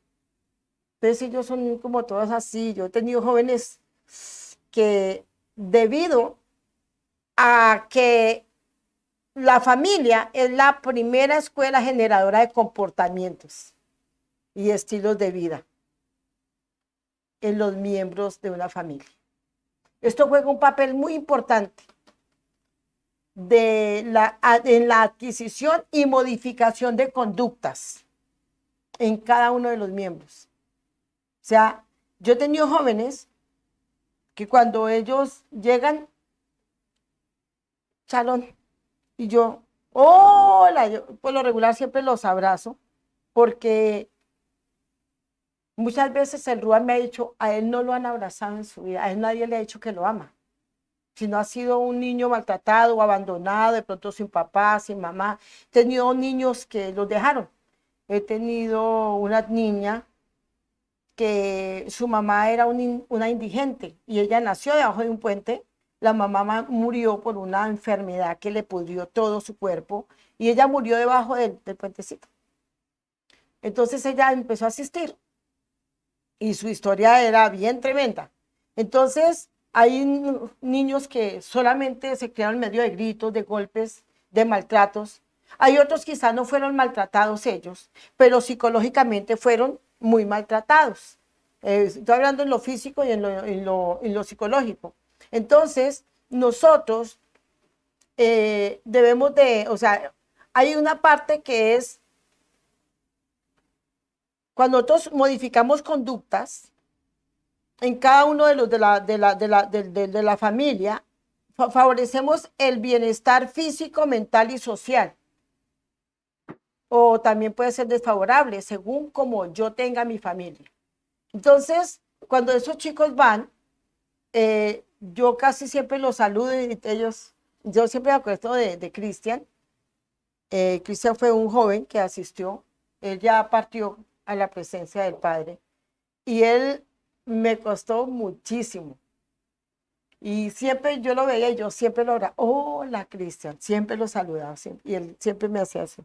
Entonces ellos son como todos así. Yo he tenido jóvenes que debido a que la familia es la primera escuela generadora de comportamientos y estilos de vida en los miembros de una familia. Esto juega un papel muy importante en la adquisición y modificación de conductas en cada uno de los miembros. O sea, yo he tenido jóvenes que cuando ellos llegan, salón, y yo, hola, yo por lo regular siempre los abrazo, porque muchas veces el Rúa me ha dicho, a él no lo han abrazado en su vida, a él nadie le ha dicho que lo ama. Si no ha sido un niño maltratado o abandonado, de pronto sin papá, sin mamá. He tenido niños que los dejaron. He tenido una niña que su mamá era una indigente y ella nació debajo de un puente. La mamá murió por una enfermedad que le pudrió todo su cuerpo y ella murió debajo del puentecito. Entonces ella empezó a asistir y su historia era bien tremenda. Entonces hay niños que solamente se criaron en medio de gritos, de golpes, de maltratos. Hay otros quizás no fueron maltratados ellos, pero psicológicamente fueron muy maltratados. Estoy hablando en lo físico y en lo psicológico. Entonces, nosotros debemos de, o sea, hay una parte que es cuando nosotros modificamos conductas en cada uno de los de la familia, favorecemos el bienestar físico, mental y social. O también puede ser desfavorable según como yo tenga mi familia. Entonces, cuando esos chicos van, yo casi siempre los saludo y ellos, yo siempre me acuerdo de Cristian. Cristian fue un joven que asistió, él ya partió a la presencia del Padre y él me costó muchísimo. Y siempre yo lo veía y yo siempre lo hablaba, hola Cristian, siempre lo saludaba siempre, y él siempre me hacía así.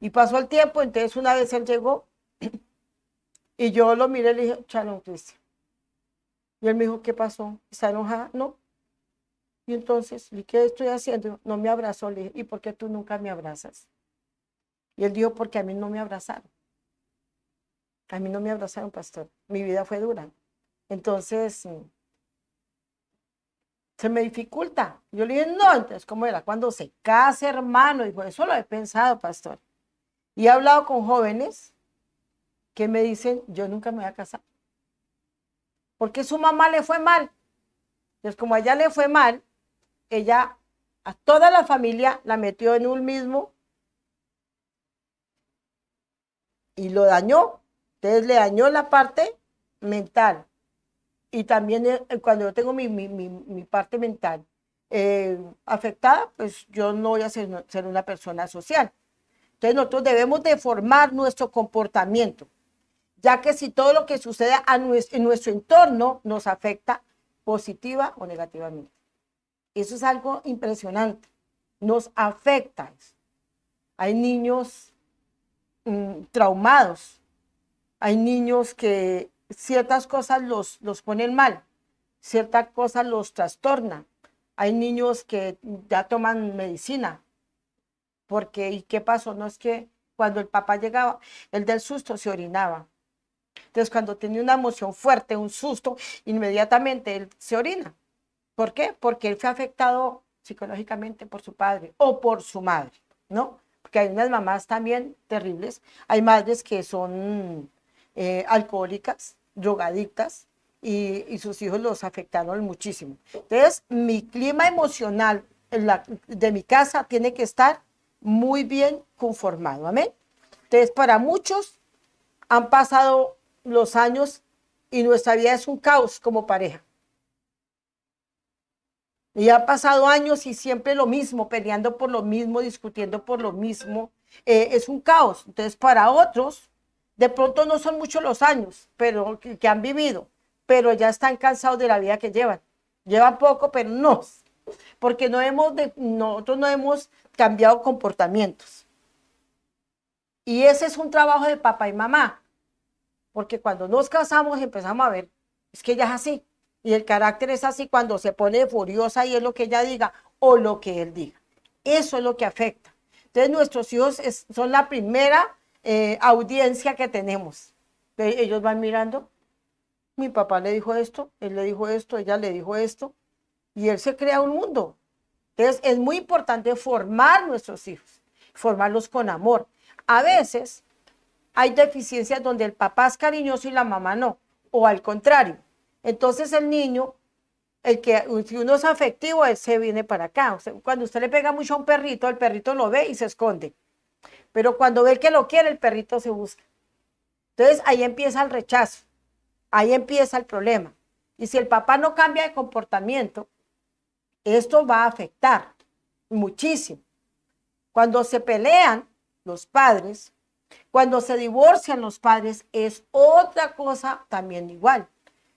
Y pasó el tiempo, entonces una vez él llegó y yo lo miré y le dije, Shalom Cristian. Y él me dijo, ¿qué pasó? ¿Está enojada? No. Y entonces, ¿qué estoy haciendo? No me abrazó, le dije, ¿y por qué tú nunca me abrazas? Y él dijo, porque a mí no me abrazaron. A mí no me abrazaron, pastor. Mi vida fue dura. Entonces, se me dificulta. Yo le dije, no, entonces, ¿cómo era? Cuando se case, hermano. Dijo, eso lo he pensado, pastor. Y he hablado con jóvenes que me dicen, yo nunca me voy a casar. Porque su mamá le fue mal. Entonces, como a ella le fue mal, ella a toda la familia la metió en un mismo y lo dañó. Entonces, le dañó la parte mental. Y también cuando yo tengo mi parte mental afectada, pues yo no voy a ser una persona social. Entonces nosotros debemos de formar nuestro comportamiento, ya que si todo lo que sucede en nuestro entorno nos afecta positiva o negativamente. Eso es algo impresionante, nos afecta. Hay niños traumados, hay niños que ciertas cosas los ponen mal, ciertas cosas los trastornan. Hay niños que ya toman medicina, porque ¿y qué pasó? No es que cuando el papá llegaba, el del susto se orinaba. Entonces, cuando tiene una emoción fuerte, un susto, inmediatamente él se orina. ¿Por qué? Porque él fue afectado psicológicamente por su padre o por su madre, ¿no? Porque hay unas mamás también terribles. Hay madres que son alcohólicas, drogadictas, y sus hijos los afectaron muchísimo. Entonces, mi clima emocional de mi casa tiene que estar muy bien conformado. ¿Amén? Entonces, para muchos han pasado los años y nuestra vida es un caos como pareja. Y han pasado años y siempre lo mismo, peleando por lo mismo, discutiendo por lo mismo. Es un caos. Entonces, para otros, de pronto no son muchos los años pero que han vivido, pero ya están cansados de la vida que llevan. Llevan poco, pero no, porque nosotros no hemos cambiado comportamientos. Y ese es un trabajo de papá y mamá, porque cuando nos casamos empezamos a ver, es que ella es así, y el carácter es así cuando se pone furiosa y es lo que ella diga o lo que él diga. Eso es lo que afecta. Entonces nuestros hijos son la primera audiencia que tenemos. Entonces, ellos van mirando, mi papá le dijo esto, él le dijo esto, ella le dijo esto, y él se crea un mundo. Entonces es muy importante formar nuestros hijos, formarlos con amor. A veces hay deficiencias donde el papá es cariñoso y la mamá no, o al contrario. Entonces el niño, si uno es afectivo, él se viene para acá. O sea, cuando usted le pega mucho a un perrito, el perrito lo ve y se esconde. Pero cuando ve que lo quiere, el perrito se busca. Entonces ahí empieza el rechazo, ahí empieza el problema. Y si el papá no cambia de comportamiento, esto va a afectar muchísimo. Cuando se pelean los padres, cuando se divorcian los padres, es otra cosa también igual.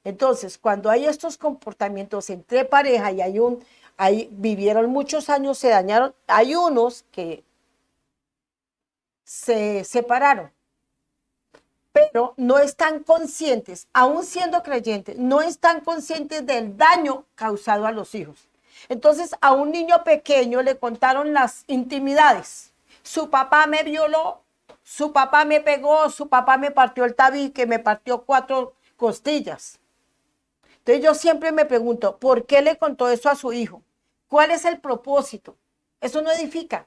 Entonces, cuando hay estos comportamientos entre pareja y ahí vivieron muchos años, se dañaron, hay unos que se separaron, pero no están conscientes, aún siendo creyentes, no están conscientes del daño causado a los hijos. Entonces, a un niño pequeño le contaron las intimidades. Su papá me violó, su papá me pegó, su papá me partió el tabique, me partió 4 costillas. Entonces yo siempre me pregunto, ¿por qué le contó eso a su hijo? ¿Cuál es el propósito? Eso no edifica,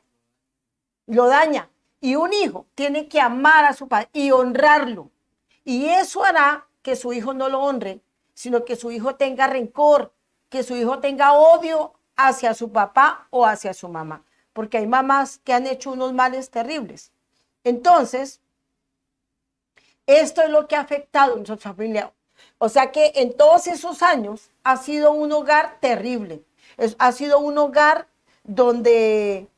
lo daña. Y un hijo tiene que amar a su padre y honrarlo. Y eso hará que su hijo no lo honre, sino que su hijo tenga rencor, que su hijo tenga odio hacia su papá o hacia su mamá. Porque hay mamás que han hecho unos males terribles. Entonces, esto es lo que ha afectado a nuestra familia. O sea que en todos esos años ha sido un hogar terrible. Ha sido un hogar donde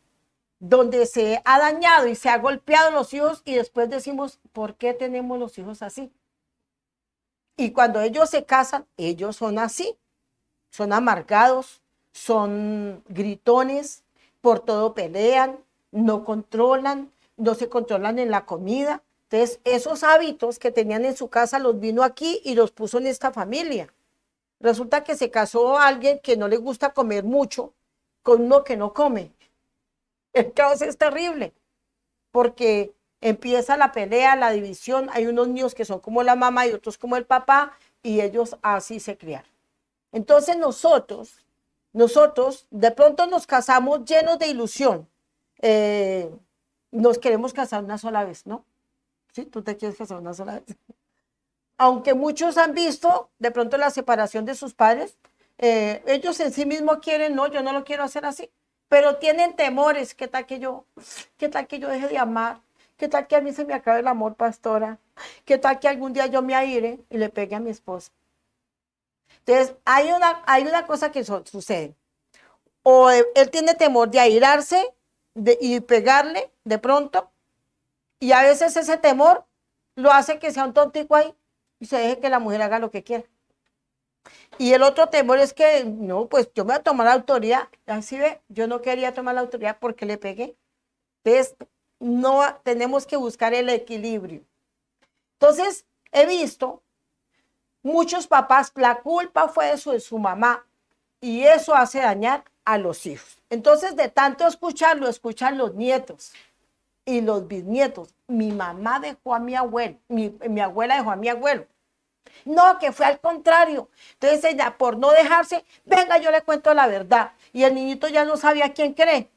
se ha dañado y se ha golpeado los hijos y después decimos, ¿por qué tenemos los hijos así? Y cuando ellos se casan, ellos son así, son amargados, son gritones, por todo pelean, no controlan, no se controlan en la comida. Entonces, esos hábitos que tenían en su casa los vino aquí y los puso en esta familia. Resulta que se casó alguien que no le gusta comer mucho con uno que no come. El caos es terrible porque empieza la pelea, la división. Hay unos niños que son como la mamá y otros como el papá y ellos así se criaron. Entonces nosotros de pronto nos casamos llenos de ilusión. Nos queremos casar una sola vez, ¿no? ¿Sí? ¿Tú te quieres casar una sola vez? Aunque muchos han visto de pronto la separación de sus padres, ellos en sí mismos quieren, no, yo no lo quiero hacer así, pero tienen temores, qué tal que yo deje de amar? ¿Qué tal que a mí se me acabe el amor, pastora? ¿Qué tal que algún día yo me aire y le pegue a mi esposa? Entonces, hay una cosa que sucede. O él tiene temor de airarse y pegarle de pronto, y a veces ese temor lo hace que sea un tontico ahí y se deje que la mujer haga lo que quiera. Y el otro temor es que, no, pues yo me voy a tomar la autoridad. Así ve, yo no quería tomar la autoridad porque le pegué. Entonces, no tenemos que buscar el equilibrio. Entonces, he visto muchos papás, la culpa fue de su mamá y eso hace dañar a los hijos. Entonces, de tanto escucharlo, escuchan los nietos. y los bisnietos. Mi mamá dejó a mi abuelo, mi abuela dejó a mi abuelo. No, que fue al contrario. Entonces ella, por no dejarse, venga, yo le cuento la verdad. Y el niñito ya no sabe a quién cree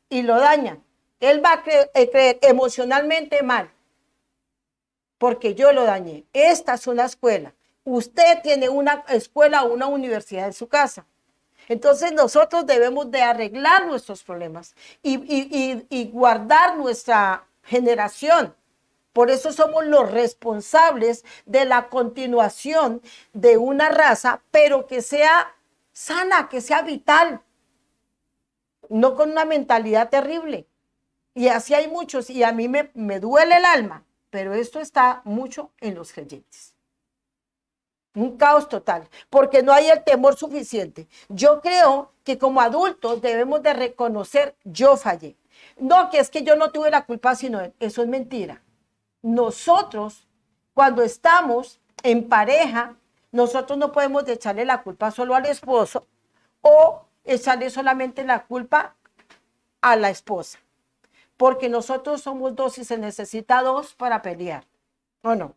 y lo daña. Él va a creer emocionalmente mal porque yo lo dañé. Esta es una escuela. Usted tiene una escuela o una universidad en su casa. Entonces nosotros debemos de arreglar nuestros problemas y guardar nuestra generación. Por eso somos los responsables de la continuación de una raza, pero que sea sana, que sea vital, no con una mentalidad terrible. Y así hay muchos, y a mí me duele el alma, pero esto está mucho en los creyentes. Un caos total, porque no hay el temor suficiente. Yo creo que como adultos debemos de reconocer, yo fallé. No, que es que yo no tuve la culpa, sino eso es mentira. Nosotros, cuando estamos en pareja, nosotros no podemos echarle la culpa solo al esposo o echarle solamente la culpa a la esposa, porque nosotros somos dos y se necesita dos para pelear, ¿o no?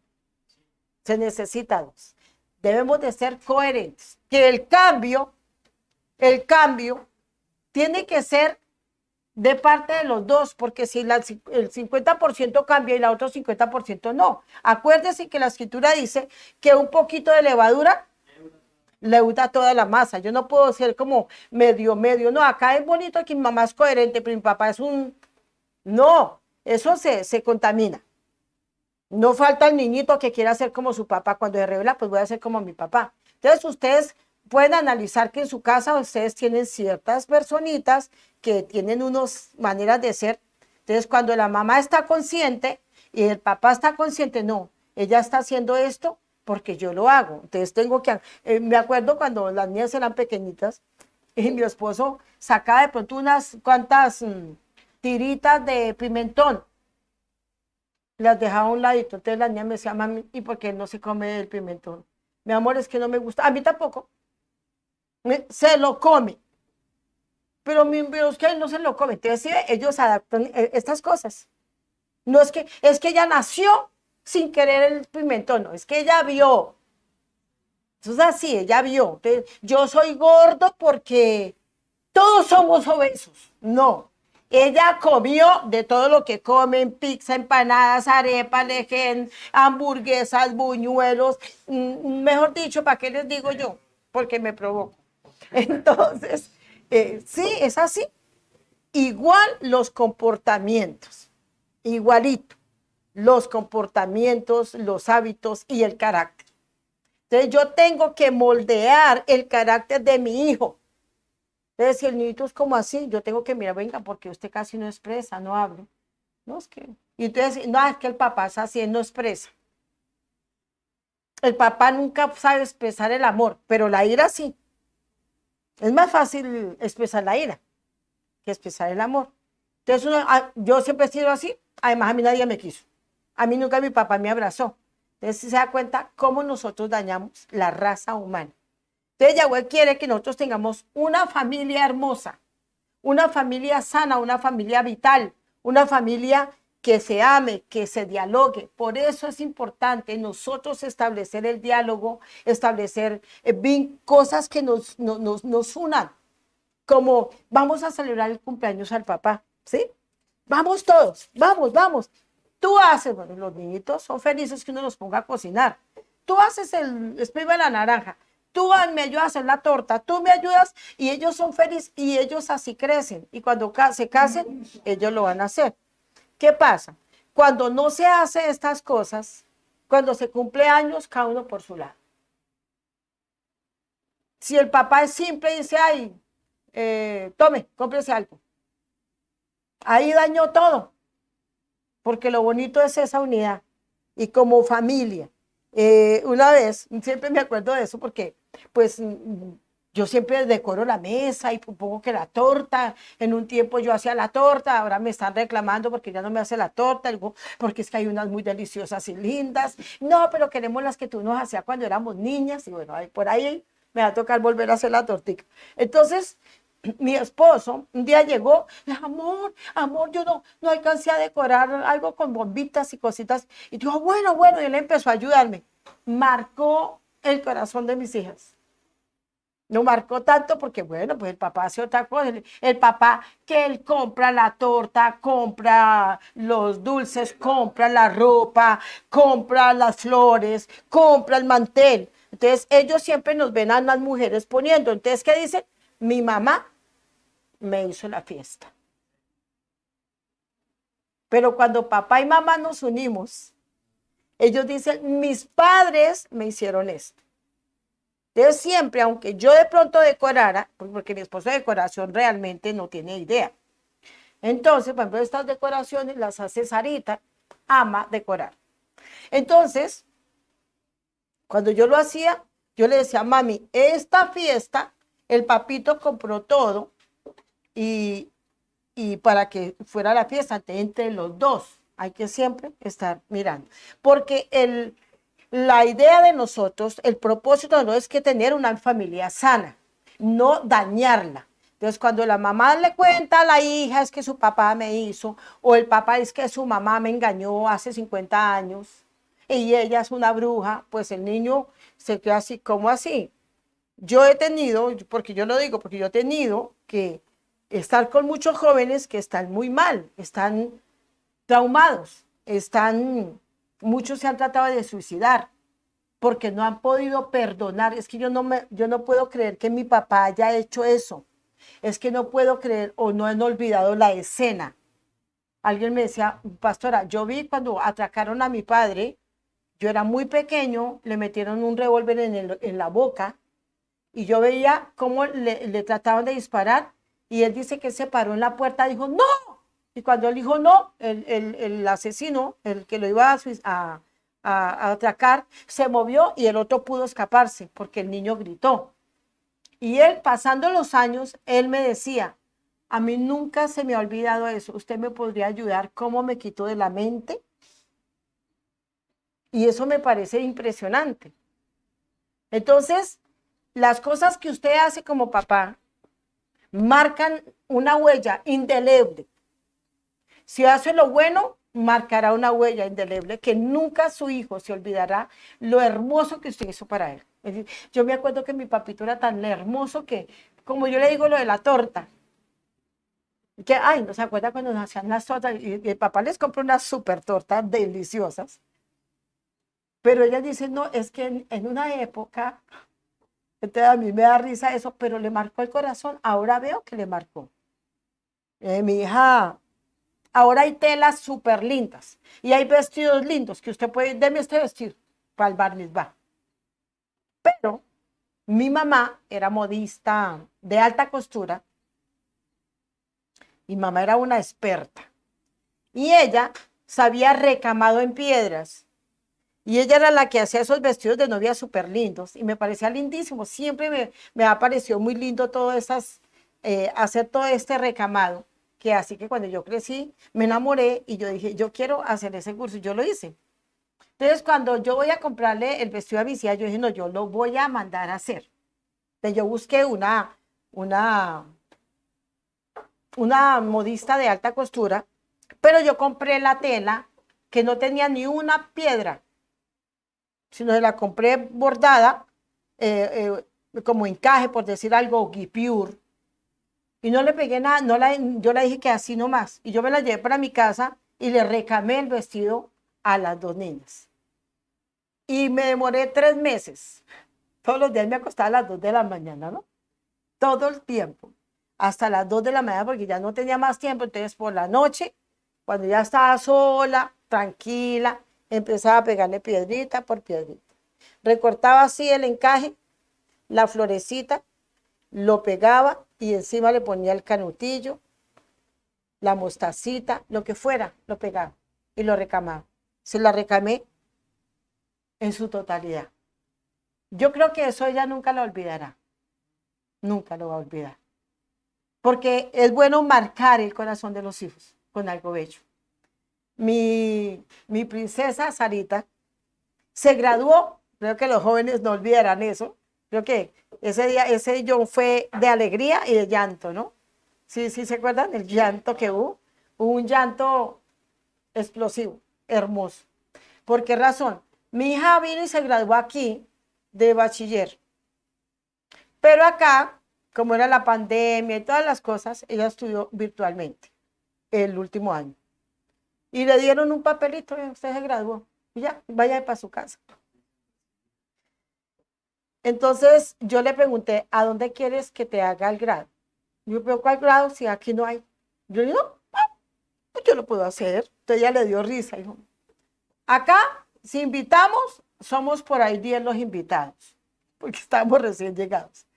Se necesita dos. Debemos de ser coherentes, que el cambio tiene que ser de parte de los dos, porque si el 50% cambia y la otra 50% no. Acuérdese que la escritura dice que un poquito de levadura leuda toda la masa. Yo no puedo ser como medio, no, acá es bonito que mi mamá es coherente, pero mi papá es un... No, eso se contamina. No falta el niñito que quiera ser como su papá. Cuando se revela, pues voy a ser como mi papá. Entonces ustedes pueden analizar que en su casa ustedes tienen ciertas personitas que tienen unas maneras de ser. Entonces cuando la mamá está consciente y el papá está consciente, no, ella está haciendo esto porque yo lo hago. Entonces tengo que... me acuerdo cuando las niñas eran pequeñitas y mi esposo sacaba de pronto unas cuantas tiritas de pimentón. Las dejaba a un ladito. Entonces la niña me decía, mami, ¿y por qué no se come el pimentón? Mi amor, es que no me gusta. A mí tampoco. Se lo come. Pero es que él no se lo come. Entonces, ¿sí? Ellos adaptan estas cosas. No es que ella nació sin querer el pimentón, no, es que ella vio. Eso es así, ella vio. Entonces, yo soy gordo porque todos somos obesos. No. Ella comió de todo lo que comen, pizza, empanadas, arepas, lején, hamburguesas, buñuelos, mejor dicho, ¿para qué les digo yo? Porque me provoco. Entonces, sí, es así. Igual los comportamientos, igualito, los comportamientos, los hábitos y el carácter. Entonces yo tengo que moldear el carácter de mi hijo. Entonces, si el niñito es como así, yo tengo que mirar, venga, porque usted casi no expresa, no habla. No, es que... Y entonces, no, es que el papá es así, él no expresa. El papá nunca sabe expresar el amor, pero la ira sí. Es más fácil expresar la ira que expresar el amor. Entonces, yo siempre he sido así, además a mí nadie me quiso. A mí nunca mi papá me abrazó. Entonces, se da cuenta cómo nosotros dañamos la raza humana. Entonces Yahweh quiere que nosotros tengamos una familia hermosa, una familia sana, una familia vital, una familia que se ame, que se dialogue. Por eso es importante nosotros establecer el diálogo, establecer cosas que nos unan, como vamos a celebrar el cumpleaños al papá, ¿sí? Vamos todos, vamos. Tú haces, bueno, los niñitos son felices que uno los ponga a cocinar. Tú haces el exprime la naranja. Tú me ayudas a hacer la torta, tú me ayudas y ellos son felices y ellos así crecen. Y cuando se casen, ellos lo van a hacer. ¿Qué pasa? Cuando no se hace estas cosas, cuando se cumple años, cada uno por su lado. Si el papá es simple y dice, ay, tome, cómprese algo. Ahí dañó todo, porque lo bonito es esa unidad. Y como familia, una vez, siempre me acuerdo de eso porque pues yo siempre decoro la mesa y pongo que la torta, en un tiempo yo hacía la torta, ahora me están reclamando porque ya no me hace la torta, porque es que hay unas muy deliciosas y lindas, no, pero queremos las que tú nos hacías cuando éramos niñas y bueno, por ahí me va a tocar volver a hacer la tortica. Entonces, mi esposo un día llegó, le dijo, amor, yo no alcancé a decorar algo con bombitas y cositas. Y dijo, bueno, y él empezó a ayudarme. Marcó el corazón de mis hijas. No marcó tanto porque, bueno, pues el papá hace otra cosa. El papá que él compra la torta, compra los dulces, compra la ropa, compra las flores, compra el mantel. Entonces, ellos siempre nos ven a las mujeres poniendo. Entonces, ¿qué dicen? Mi mamá me hizo la fiesta. Pero cuando papá y mamá nos unimos, ellos dicen, mis padres me hicieron esto. Entonces siempre, aunque yo de pronto decorara, porque mi esposo de decoración realmente no tiene idea. Entonces, por ejemplo, estas decoraciones las hace Sarita, ama decorar. Entonces, cuando yo lo hacía, yo le decía, mami, esta fiesta, el papito compró todo y, y para que fuera la fiesta entre los dos. Hay que siempre estar mirando. Porque la idea de nosotros, el propósito de nosotros es que tener una familia sana, no dañarla. Entonces, cuando la mamá le cuenta a la hija es que su papá me hizo, o el papá es que su mamá me engañó hace 50 años, y ella es una bruja, pues el niño se queda así, ¿cómo así? Yo he tenido, porque yo lo digo, porque yo he tenido que estar con muchos jóvenes que están muy mal, están traumados, muchos se han tratado de suicidar porque no han podido perdonar. Es que yo no puedo creer que mi papá haya hecho eso. Es que no puedo creer o no han olvidado la escena. Alguien me decía, pastora, yo vi cuando atracaron a mi padre, yo era muy pequeño, le metieron un revólver en la boca y yo veía cómo le trataban de disparar y él dice que se paró en la puerta y dijo, no. Y cuando él dijo no, el asesino, el que lo iba a atracar, se movió y el otro pudo escaparse porque el niño gritó. Y él, pasando los años, él me decía, a mí nunca se me ha olvidado eso, ¿usted me podría ayudar cómo me quitó de la mente? Y eso me parece impresionante. Entonces, las cosas que usted hace como papá marcan una huella indeleble. Si hace lo bueno, marcará una huella indeleble que nunca su hijo se olvidará lo hermoso que usted hizo para él. Es decir, yo me acuerdo que mi papito era tan hermoso que, como yo le digo lo de la torta, que, ay, no se acuerda cuando nos hacían las tortas y el papá les compró unas super tortas deliciosas, pero ella dice, no, es que en una época, entonces a mí me da risa eso, pero le marcó el corazón, ahora veo que le marcó. Mi hija, ahora hay telas súper lindas y hay vestidos lindos que usted puede, deme este vestido para el bar mitzvah. Pero mi mamá era modista de alta costura y mamá era una experta. Y ella sabía recamado en piedras. Y ella era la que hacía esos vestidos de novia súper lindos y me parecía lindísimo. Siempre me ha parecido muy lindo todo hacer todo este recamado. Que así que cuando yo crecí, me enamoré y yo dije, yo quiero hacer ese curso y yo lo hice. Entonces, cuando yo voy a comprarle el vestido a mi hija, yo dije, no, yo lo voy a mandar a hacer. Entonces, yo busqué una, una modista de alta costura, pero yo compré la tela que no tenía ni una piedra, sino que la compré bordada, como encaje, por decir algo, guipure, y no le pegué nada, yo le dije que así nomás, y yo me la llevé para mi casa y le recamé el vestido a las dos niñas. Y me demoré 3 meses. Todos los días me acostaba a las 2 de la mañana, ¿no? Todo el tiempo. Hasta las 2 de la mañana porque ya no tenía más tiempo. Entonces por la noche, cuando ya estaba sola, tranquila, empezaba a pegarle piedrita por piedrita. Recortaba así el encaje, la florecita, lo pegaba y encima le ponía el canutillo, la mostacita, lo que fuera, lo pegaba y lo recamaba. Se la recamé en su totalidad. Yo creo que eso ella nunca lo olvidará. Nunca lo va a olvidar. Porque es bueno marcar el corazón de los hijos con algo bello. Mi princesa Sarita se graduó, creo que los jóvenes no olvidarán eso, Creo que ese día, ese John fue de alegría y de llanto, ¿no? Sí, sí, ¿se acuerdan? El llanto que hubo. Hubo un llanto explosivo, hermoso. ¿Por qué razón? Mi hija vino y se graduó aquí de bachiller. Pero acá, como era la pandemia y todas las cosas, ella estudió virtualmente el último año. Y le dieron un papelito, usted se graduó. Y ya, vaya para su casa. Entonces yo le pregunté, ¿a dónde quieres que te haga el grado? Yo, pero ¿cuál grado si aquí no hay? Yo digo, no, pues yo lo puedo hacer. Entonces ella le dio risa, dijo, acá, si invitamos, somos por ahí 10 los invitados, porque estamos recién llegados.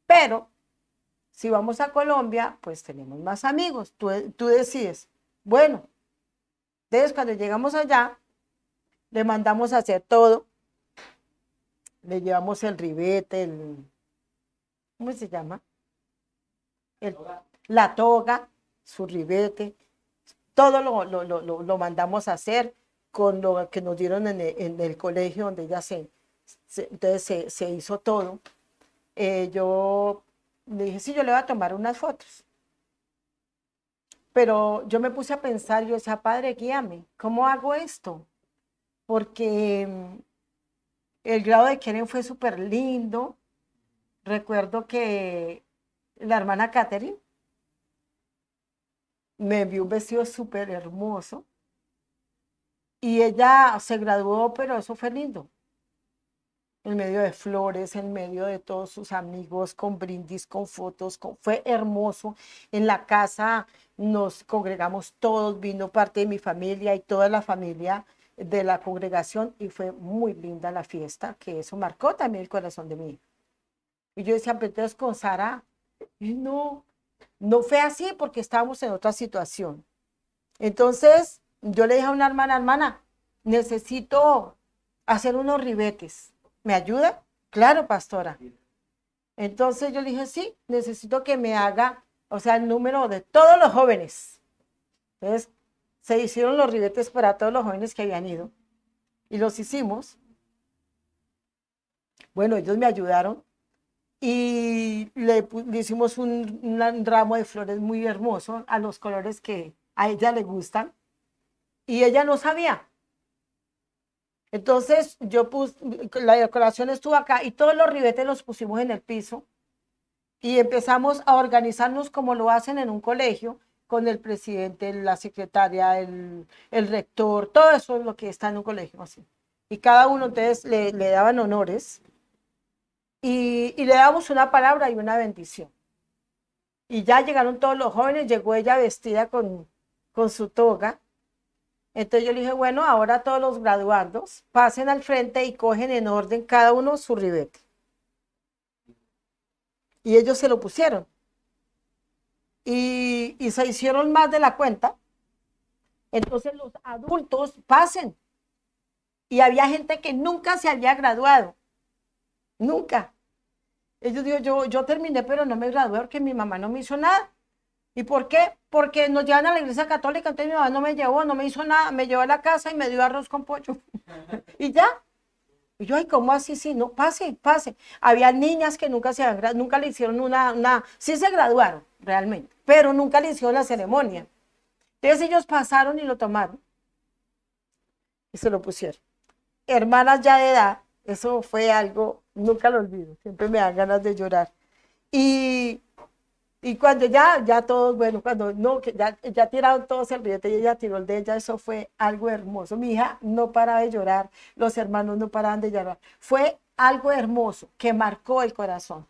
Pero si vamos a Colombia, pues tenemos más amigos. Tú decides. Bueno, entonces cuando llegamos allá, le mandamos a hacer todo. Le llevamos el ribete, ¿cómo se llama? El, la toga, su ribete. Todo lo mandamos a hacer con lo que nos dieron en el colegio donde ella entonces se hizo todo. Yo le dije, sí, yo le voy a tomar unas fotos. Pero yo me puse a pensar, yo decía, padre, guíame, ¿cómo hago esto? Porque el grado de Keren fue súper lindo. Recuerdo que la hermana Catherine me envió un vestido súper hermoso y ella se graduó, pero eso fue lindo. En medio de flores, en medio de todos sus amigos, con brindis, con fotos, fue hermoso. En la casa nos congregamos todos, vino parte de mi familia y toda la familia de la congregación y fue muy linda la fiesta, que eso marcó también el corazón de mí. Y yo decía, pero entonces con Sara, y no, no fue así porque estábamos en otra situación. Entonces yo le dije a una hermana, hermana, necesito hacer unos ribetes. ¿Me ayuda? Claro, pastora. Entonces yo le dije, sí, necesito que me haga, o sea, el número de todos los jóvenes. Entonces se hicieron los ribetes para todos los jóvenes que habían ido y los hicimos. Bueno, ellos me ayudaron y le hicimos un ramo de flores muy hermoso a los colores que a ella le gustan y ella no sabía. Entonces yo puse, la decoración estuvo acá y todos los ribetes los pusimos en el piso y empezamos a organizarnos como lo hacen en un colegio, con el presidente, la secretaria, el rector, todo eso es lo que está en un colegio así. Y cada uno entonces le daban honores y le damos una palabra y una bendición. Y ya llegaron todos los jóvenes, llegó ella vestida con su toga. Entonces yo le dije, bueno, ahora todos los graduandos pasen al frente y cogen en orden cada uno su ribete. Y ellos se lo pusieron. Y se hicieron más de la cuenta. Entonces los adultos pasen. Y había gente que nunca se había graduado. Nunca. Ellos digo, yo terminé, pero no me gradué porque mi mamá no me hizo nada. ¿Y por qué? Porque nos llevan a la iglesia católica, entonces mi mamá no me llevó, no me hizo nada, me llevó a la casa y me dio arroz con pollo. Y ya. Y yo, ay, ¿cómo así? Sí, no, pase, pase. Había niñas que nunca se habían graduado, nunca le hicieron sí se graduaron, realmente, pero nunca le hicieron la ceremonia. Entonces ellos pasaron y lo tomaron y se lo pusieron. Hermanas ya de edad, eso fue algo, nunca lo olvido, siempre me dan ganas de llorar. Y Y cuando ya todos, bueno, cuando no, que ya tiraron todos el billete y ella tiró el de ella, eso fue algo hermoso. Mi hija no paraba de llorar, los hermanos no paraban de llorar. Fue algo hermoso que marcó el corazón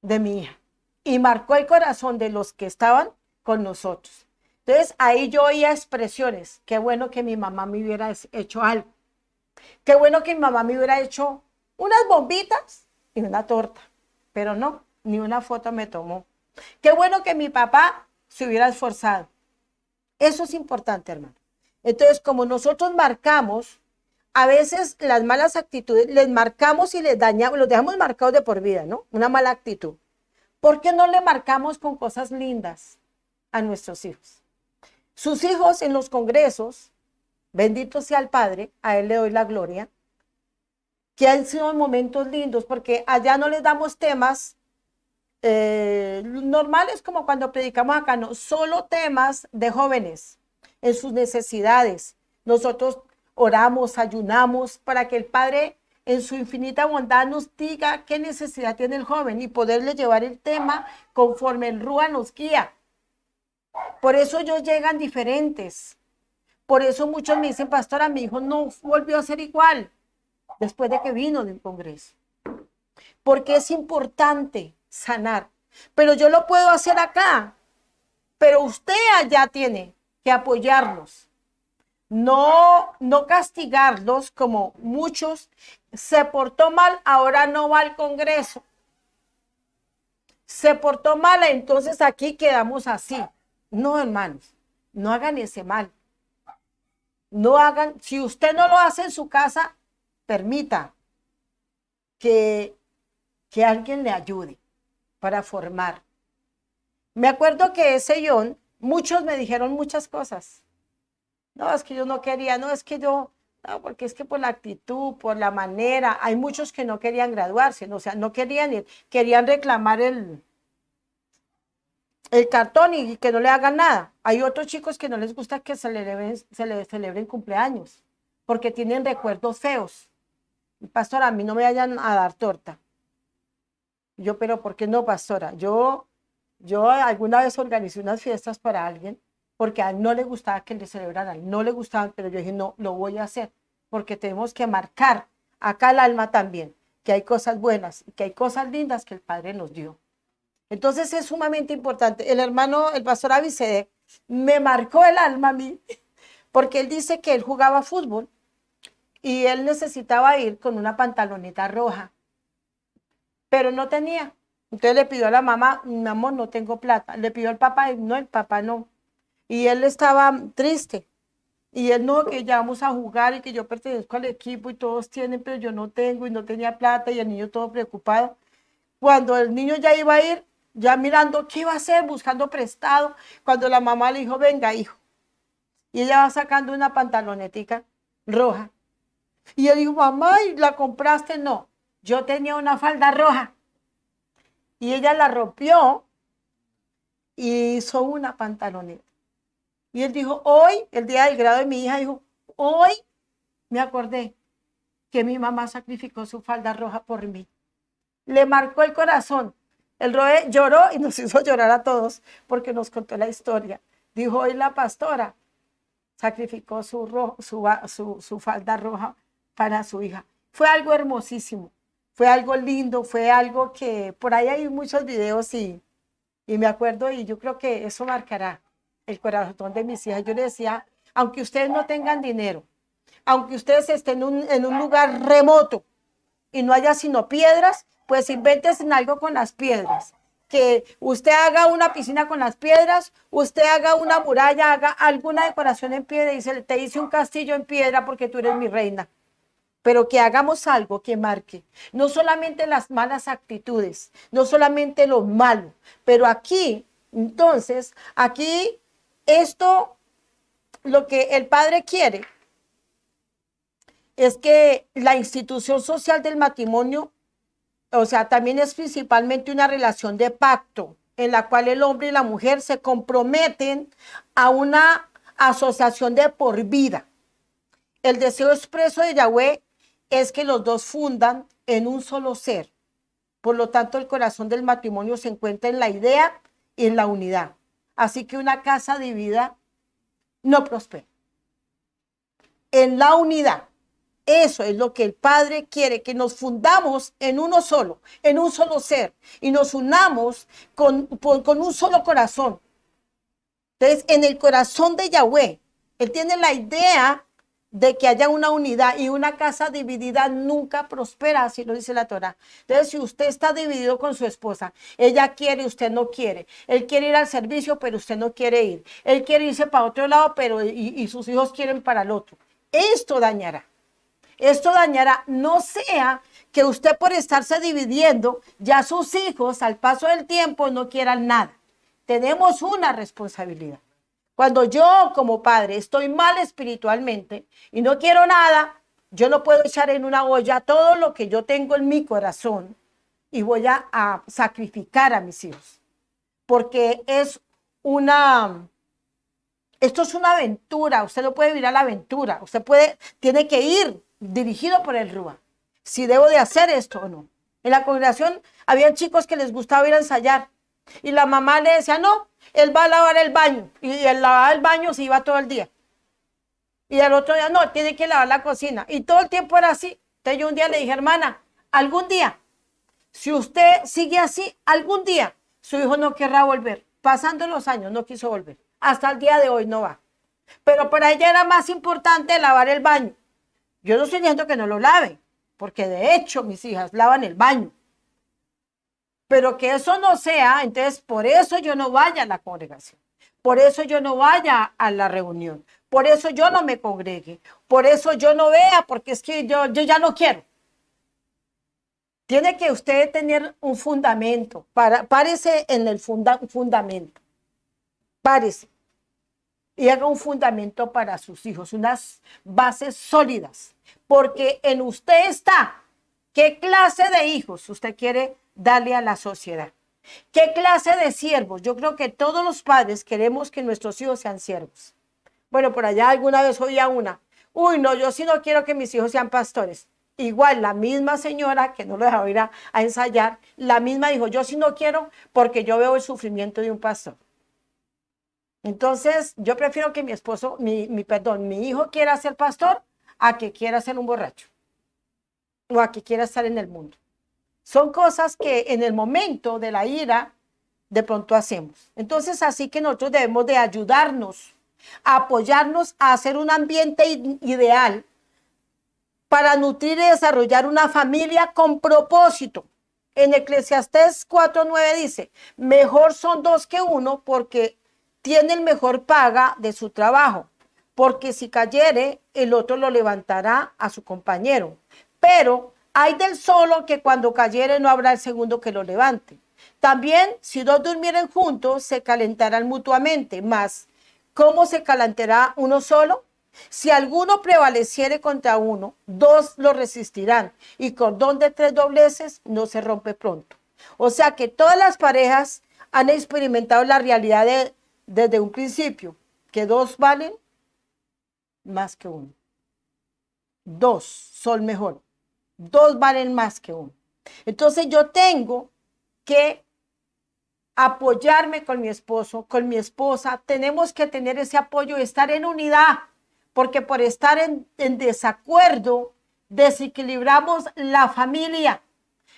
de mi hija y marcó el corazón de los que estaban con nosotros. Entonces ahí yo oía expresiones, qué bueno que mi mamá me hubiera hecho algo, qué bueno que mi mamá me hubiera hecho unas bombitas y una torta, pero no, ni una foto me tomó. Qué bueno que mi papá se hubiera esforzado. Eso es importante, hermano. Entonces, como nosotros marcamos, a veces las malas actitudes les marcamos y les dañamos, los dejamos marcados de por vida, ¿no? Una mala actitud. ¿Por qué no le marcamos con cosas lindas a nuestros hijos? Sus hijos en los congresos, bendito sea el Padre, a él le doy la gloria, que han sido momentos lindos, porque allá no les damos temas normales como cuando predicamos acá, no, solo temas de jóvenes en sus necesidades. Nosotros oramos, ayunamos para que el Padre en su infinita bondad nos diga qué necesidad tiene el joven y poderle llevar el tema conforme el Rúa nos guía. Por eso ellos llegan diferentes. Por eso muchos me dicen, pastora, mi hijo no volvió a ser igual después de que vino del Congreso. Porque es importante sanar. Pero yo lo puedo hacer acá. Pero usted allá tiene que apoyarlos. No castigarlos como muchos. Se portó mal, ahora no va al Congreso. Se portó mal, entonces aquí quedamos así. No, hermanos, no hagan ese mal. No hagan, si usted no lo hace en su casa, permita que alguien le ayude para formar. Me acuerdo que ese John, muchos me dijeron muchas cosas. No, es que yo no quería, no, es que yo, no, porque es que por la actitud, por la manera, hay muchos que no querían graduarse, no, o sea, no querían ir, querían reclamar el cartón y que no le hagan nada. Hay otros chicos que no les gusta que se les celebren cumpleaños, porque tienen recuerdos feos. Pastora, a mí no me vayan a dar torta. Yo, pero ¿por qué no, pastora? Yo alguna vez organicé unas fiestas para alguien, porque a él no le gustaba que le celebraran, no le gustaban, pero yo dije, no, lo voy a hacer, porque tenemos que marcar acá el alma también, que hay cosas buenas, que hay cosas lindas que el Padre nos dio. Entonces es sumamente importante. El hermano, el pastor Abicedec, me marcó el alma a mí, porque él dice que él jugaba fútbol y él necesitaba ir con una pantaloneta roja, pero no tenía. Entonces le pidió a la mamá, mi amor, no tengo plata. Le pidió al papá, y no, el papá no. Y él estaba triste. Y él no, que ya vamos a jugar y que yo pertenezco al equipo y todos tienen, pero yo no tengo y no tenía plata y el niño todo preocupado. Cuando el niño ya iba a ir, ya mirando qué iba a hacer, buscando prestado, cuando la mamá le dijo, venga, hijo. Y ella va sacando una pantalonetica roja. Y él dijo, mamá, ¿y la compraste? No, yo tenía una falda roja. Y ella la rompió y hizo una pantaloneta. Y él dijo, hoy, el día del grado de mi hija, dijo, hoy me acordé que mi mamá sacrificó su falda roja por mí. Le marcó el corazón. El Roe lloró y nos hizo llorar a todos porque nos contó la historia. Dijo, hoy la pastora sacrificó su falda roja para su hija. Fue algo hermosísimo, fue algo lindo, fue algo que por ahí hay muchos videos y me acuerdo y yo creo que eso marcará el corazón de mis hijas. Yo le decía, aunque ustedes no tengan dinero, aunque ustedes estén en un lugar remoto y no haya sino piedras, pues invéntense algo con las piedras. Que usted haga una piscina con las piedras, usted haga una muralla, haga alguna decoración en piedra y te hice un castillo en piedra porque tú eres mi reina. Pero que hagamos algo que marque, no solamente las malas actitudes, no solamente lo malo, pero aquí, entonces, aquí esto, lo que el Padre quiere es que la institución social del matrimonio, o sea, también es principalmente una relación de pacto en la cual el hombre y la mujer se comprometen a una asociación de por vida. El deseo expreso de Yahweh es que los dos fundan en un solo ser. Por lo tanto, el corazón del matrimonio se encuentra en la idea y en la unidad. Así que una casa dividida no prospera. En la unidad. Eso es lo que el Padre quiere, que nos fundamos en uno solo, en un solo ser, y nos unamos con un solo corazón. Entonces, en el corazón de Yahweh, Él tiene la idea de que haya una unidad, y una casa dividida nunca prospera, así lo dice la Torá. Entonces, si usted está dividido con su esposa, ella quiere y usted no quiere, él quiere ir al servicio, pero usted no quiere ir, él quiere irse para otro lado, pero y sus hijos quieren para el otro. Esto dañará. Esto dañará, no sea que usted por estarse dividiendo, ya sus hijos al paso del tiempo no quieran nada. Tenemos una responsabilidad. Cuando yo como padre estoy mal espiritualmente y no quiero nada, Yo no puedo echar en una olla todo lo que yo tengo en mi corazón y voy a sacrificar a mis hijos. Porque esto es una aventura. Usted no puede vivir a la aventura. Tiene que ir dirigido por el Rúa. Si debo de hacer esto o no. En la congregación había chicos que les gustaba ir a ensayar. Y la mamá le decía, no, él va a lavar el baño. Y él lavaba el baño, se iba todo el día. Y al otro día, no, tiene que lavar la cocina. Y todo el tiempo era así. Entonces yo un día le dije, hermana, algún día, si usted sigue así, algún día su hijo no querrá volver. Pasando los años, no quiso volver. Hasta el día de hoy no va. Pero para ella era más importante lavar el baño. Yo no estoy diciendo que no lo lave, porque de hecho mis hijas lavan el baño. Pero que eso no sea, entonces por eso yo no vaya a la congregación. Por eso yo no vaya a la reunión. Por eso yo no me congregue. Por eso yo no vea, porque es que yo ya no quiero. Tiene que usted tener un fundamento. Párese en el fundamento. Párese. Y haga un fundamento para sus hijos. Unas bases sólidas. Porque en usted está. ¿Qué clase de hijos usted quiere darle a la sociedad? ¿Qué clase de siervos? Yo creo que todos los padres queremos que nuestros hijos sean siervos. Bueno, por allá alguna vez oía una. Uy, no, yo sí no quiero que mis hijos sean pastores. Igual la misma señora que no lo dejaba ir a ensayar, la misma dijo, yo sí no quiero porque yo veo el sufrimiento de un pastor. Entonces, yo prefiero que mi esposo, mi hijo quiera ser pastor a que quiera ser un borracho o a que quiera estar en el mundo. Son cosas que en el momento de la ira de pronto hacemos. Entonces, así que nosotros debemos de ayudarnos, a apoyarnos a hacer un ambiente ideal para nutrir y desarrollar una familia con propósito. En Eclesiastés 4:9 dice, mejor son dos que uno porque tienen mejor paga de su trabajo, porque si cayere, el otro lo levantará a su compañero. Pero hay del solo que cuando cayere no habrá el segundo que lo levante. También, si dos durmieren juntos, se calentarán mutuamente, mas ¿cómo se calentará uno solo? Si alguno prevaleciere contra uno, dos lo resistirán, y cordón de tres dobleces no se rompe pronto. O sea que todas las parejas han experimentado la realidad desde un principio, que dos valen más que uno. Dos son mejor. Dos valen más que uno. Entonces yo tengo que apoyarme con mi esposo, con mi esposa. Tenemos que tener ese apoyo, estar en unidad, porque por estar en desacuerdo desequilibramos la familia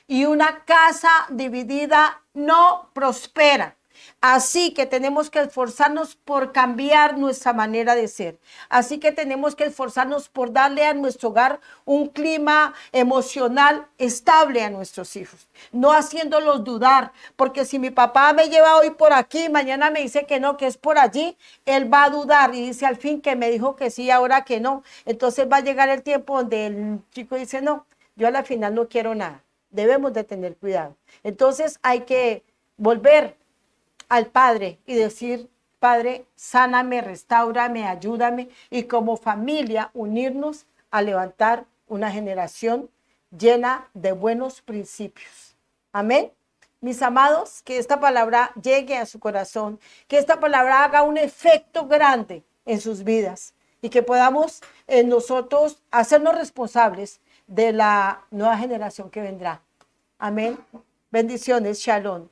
y una casa dividida no prospera. Así que tenemos que esforzarnos por cambiar nuestra manera de ser. Así que tenemos que esforzarnos por darle a nuestro hogar un clima emocional estable a nuestros hijos, no haciéndolos dudar, porque si mi papá me lleva hoy por aquí, mañana me dice que no, que es por allí, él va a dudar y dice al fin que me dijo que sí, ahora que no. Entonces va a llegar el tiempo donde el chico dice no, yo a la final no quiero nada. Debemos de tener cuidado. Entonces hay que volver al Padre y decir, Padre, sáname, restáurame, ayúdame, y como familia unirnos a levantar una generación llena de buenos principios. Amén. Mis amados, que esta palabra llegue a su corazón, que esta palabra haga un efecto grande en sus vidas y que podamos nosotros hacernos responsables de la nueva generación que vendrá. Amén. Bendiciones. Shalom.